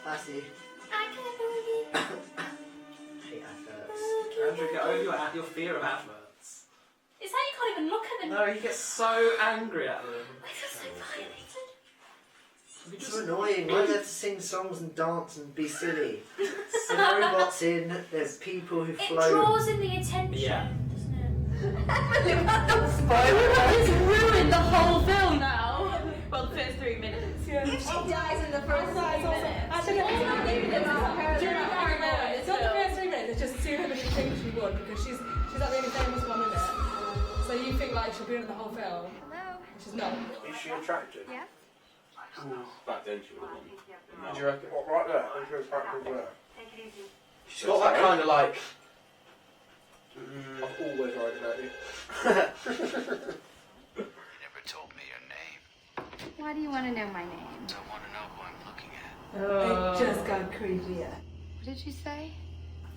[SPEAKER 9] Varsity. Hate adverts.
[SPEAKER 20] Andrew, get over your fear of adverts.
[SPEAKER 21] Is that you can't even look at them?
[SPEAKER 20] No, you get so angry at them.
[SPEAKER 21] I feel so violated.
[SPEAKER 9] It's so annoying. Why do they have to sing songs and dance and be silly? There's robots in, there's people who float.
[SPEAKER 21] It draws in the attention.
[SPEAKER 20] Yeah.
[SPEAKER 21] It's ruined the whole film now. Well, the first 3 minutes. Yeah. If she dies in the first 3 minutes.
[SPEAKER 11] Actually, it's not the first 3 minutes, it's just assume everybody thinks she would because she's not the only famous one in it. So you think like she'll be in the whole film.
[SPEAKER 21] Hello.
[SPEAKER 11] She's not.
[SPEAKER 12] Is she attractive?
[SPEAKER 21] Yeah.
[SPEAKER 12] Back then she would have been.
[SPEAKER 20] Do you reckon?
[SPEAKER 12] What, right there? Is she attractive there?
[SPEAKER 21] Take it easy.
[SPEAKER 20] She's got that kind of like.
[SPEAKER 12] I've always worried about you.
[SPEAKER 22] Never told me your name.
[SPEAKER 21] Why do you want to know my name?
[SPEAKER 22] I want to know who I'm looking at.
[SPEAKER 11] It just got creepier.
[SPEAKER 21] What did you say?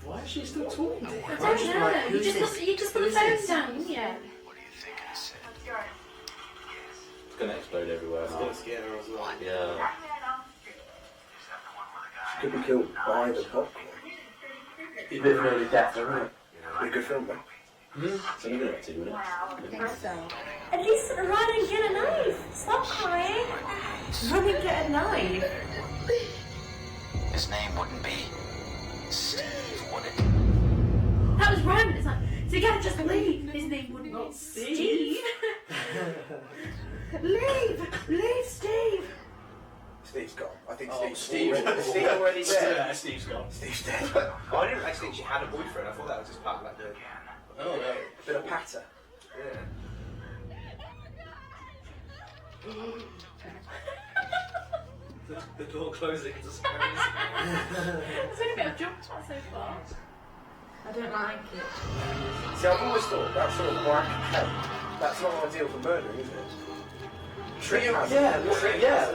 [SPEAKER 20] Why is she still talking?
[SPEAKER 21] I don't know. You just put the phone down, didn't you?
[SPEAKER 22] What do you think I said?
[SPEAKER 12] It's gonna explode everywhere. It's gonna scare her as well. Yeah. She could be killed by the popcorn.
[SPEAKER 20] It's a bit of early death, isn't it?
[SPEAKER 12] Be a good film, though. It's only been about 2 minutes.
[SPEAKER 21] I think so. At least run and get a knife. Stop crying. Run and get a knife.
[SPEAKER 22] His name wouldn't be Steve, would it?
[SPEAKER 21] That was rhymed. It's like, so you gotta just leave. His name wouldn't be Steve. Leave, Steve.
[SPEAKER 12] Steve's gone. I think
[SPEAKER 20] Steve's
[SPEAKER 12] already there.
[SPEAKER 20] Yeah, Steve's gone.
[SPEAKER 12] Steve's dead.
[SPEAKER 20] I didn't actually think she had a boyfriend. I thought that was just part of like the bit of patter. Yeah. the door closing is a surprise.
[SPEAKER 21] There's been a bit of jump chat so far. I don't like it.
[SPEAKER 20] See, I've always thought that sort of black coat, that's not ideal for murdering, is it? Trick hazard. Yeah.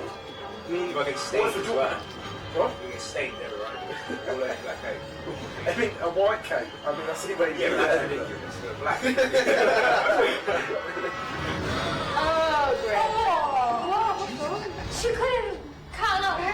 [SPEAKER 12] I mean, if I get stained as well.
[SPEAKER 20] What?
[SPEAKER 12] You get stained there, right? All that black coat.
[SPEAKER 20] I mean, a white coat. I mean, that's the only way you
[SPEAKER 12] Yeah,
[SPEAKER 20] get
[SPEAKER 12] but that's
[SPEAKER 20] it.
[SPEAKER 12] ridiculous. Black.
[SPEAKER 21] Oh, great. Oh, she couldn't count out her.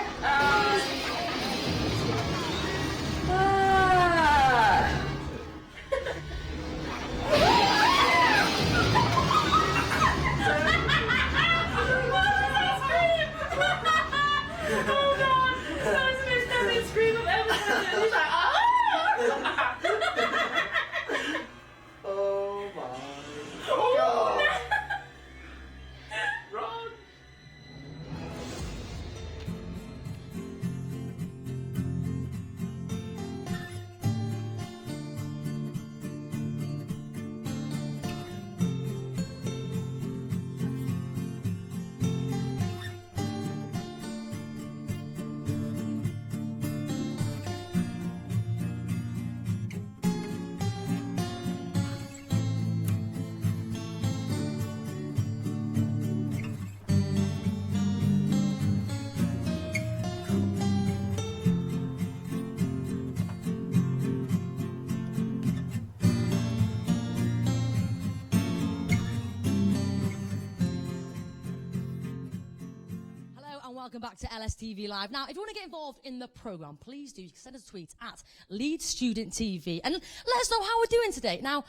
[SPEAKER 3] Welcome back to LSTV Live. Now, if you want to get involved in the programme, please do. You can send us a tweet at Leeds Student TV and let us know how we're doing today. Now,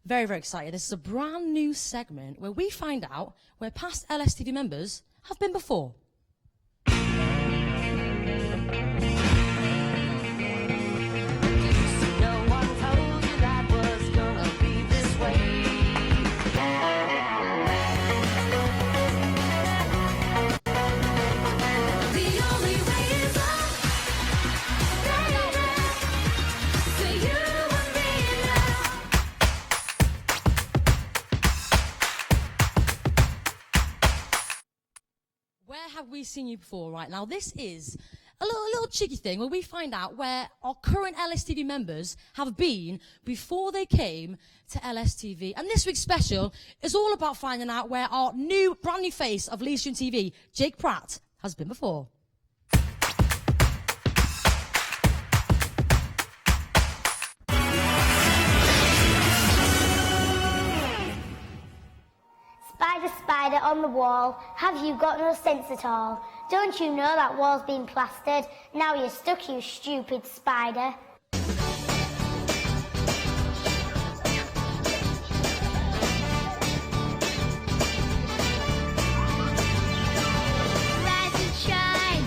[SPEAKER 3] very, very excited. This is a brand new segment where we find out where past LSTV members have been before. Have we seen you before? Right now, this is a little cheeky thing where we find out where our current LSTV members have been before they came to LSTV. And this week's special is all about finding out where our brand new face of Leeds Student TV, Jake Pratt, has been before.
[SPEAKER 5] Spider, spider on the wall, have you got no sense at all? Don't you know that wall's been plastered? Now you're stuck, you stupid spider.
[SPEAKER 21] Rise and shine,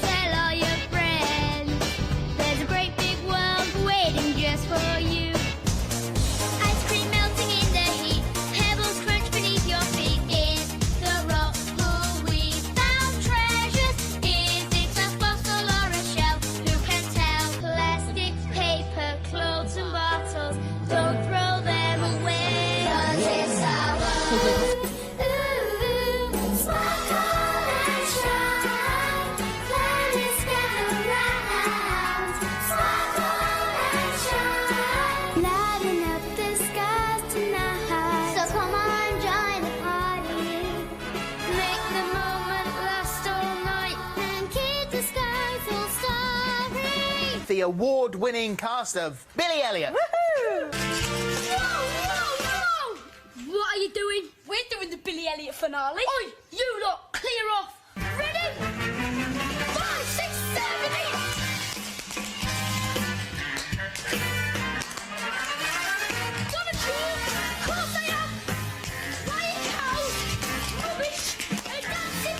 [SPEAKER 21] tell all your friends, there's a great big world waiting just for you. Ice cream melting in the heat, pebbles crunch beneath your feet. In the rock pool we found treasures. Is it a fossil or a shell? Who can tell? Plastic, paper, clothes and bottles, don't throw them away. 'Cause it's our world. Ooh, sparkle and shine, planets gather round. Sparkle and shine, lighting up the skies tonight. So come on, join the party. Make the moment last all night and keep the skies all starry.
[SPEAKER 8] The award-winning cast of Billy Elliot.
[SPEAKER 21] Whoa! What are you doing? We're doing the Billy Elliot finale. Oi, you lot, clear off. Ready? 5, 6, 7, 8. Gonna chew? Of course I am. Riot cows, rubbish, and dancing.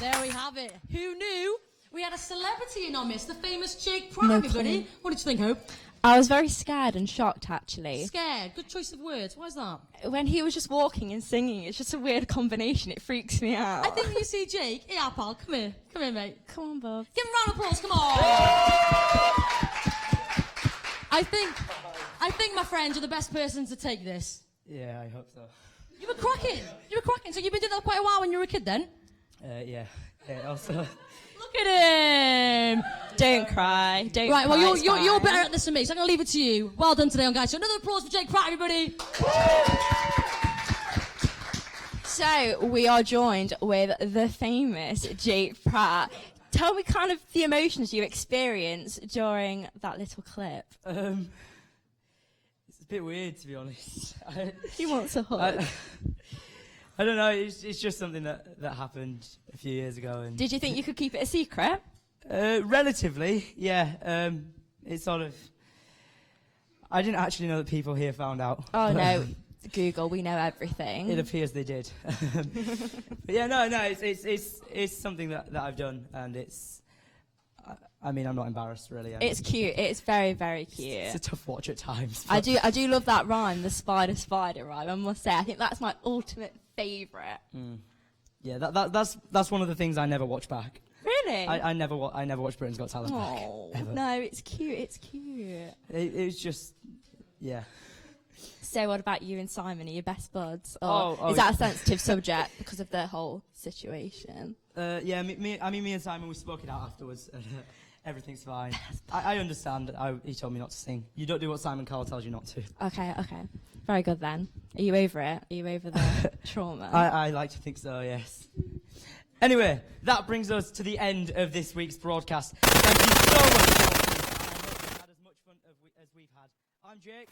[SPEAKER 3] There we have it. Who knew? We had a celebrity in our midst, the famous Jake Pratt,
[SPEAKER 4] No
[SPEAKER 3] everybody.
[SPEAKER 4] clue.
[SPEAKER 3] What did you think, Hope?
[SPEAKER 4] I was very scared and shocked, actually.
[SPEAKER 3] Scared. Good choice of words. Why is that?
[SPEAKER 4] When he was just walking and singing, it's just a weird combination. It freaks me out.
[SPEAKER 3] I think when you see Jake, yeah, pal, come here. Come here, mate.
[SPEAKER 4] Come on, Bob.
[SPEAKER 3] Give him a round of applause, come on. I think, my friend, you're the best person to take this.
[SPEAKER 19] Yeah, I hope so.
[SPEAKER 3] You were cracking. So you've been doing that quite a while when you were a kid then?
[SPEAKER 19] Yeah. Yeah, also.
[SPEAKER 3] Look at him.
[SPEAKER 4] Don't cry. Don't
[SPEAKER 3] Right,
[SPEAKER 4] cry.
[SPEAKER 3] well,
[SPEAKER 4] it's
[SPEAKER 3] you're
[SPEAKER 4] fine.
[SPEAKER 3] better at this than me, so I'm going to leave it to you. Well done today, guys. So another applause for Jake Pratt, everybody.
[SPEAKER 4] So we are joined with the famous Jake Pratt. Tell me kind of the emotions you experienced during that little clip.
[SPEAKER 19] It's a bit weird, to be honest.
[SPEAKER 4] He wants a hug.
[SPEAKER 19] I don't know. It's just something that happened a few years ago. And
[SPEAKER 4] Did you think you could keep it a secret?
[SPEAKER 19] Relatively, yeah. It's sort of. I didn't actually know that people here found out.
[SPEAKER 4] Oh no, Google, we know everything.
[SPEAKER 19] It appears they did. But yeah, no, it's something that I've done, and it's. I mean, I'm not embarrassed really.
[SPEAKER 4] It's cute. It's very, very cute.
[SPEAKER 19] It's a tough watch at times.
[SPEAKER 4] I do love that rhyme, the spider rhyme. I must say, I think that's my ultimate favourite.
[SPEAKER 19] Yeah, that's one of the things I never watch back.
[SPEAKER 4] Really?
[SPEAKER 19] I never watched Britain's Got Talent back. Ever.
[SPEAKER 4] No, it's cute. It's cute.
[SPEAKER 19] It was just, yeah.
[SPEAKER 4] So what about you and Simon? Are you best buds? Or
[SPEAKER 19] Oh,
[SPEAKER 4] is that a sensitive subject because of the whole situation?
[SPEAKER 19] Yeah, me and Simon, we spoke it out afterwards. And, everything's fine. I understand. He told me not to sing. You don't do what Simon Cowell tells you not to.
[SPEAKER 4] Okay. Very good then. Are you over it? Are you over the trauma?
[SPEAKER 19] I like to think so, yes. Anyway, that brings us to the end of this week's broadcast. Thank you so much for watching. I hope you've had as much fun as we've had. I'm Jake.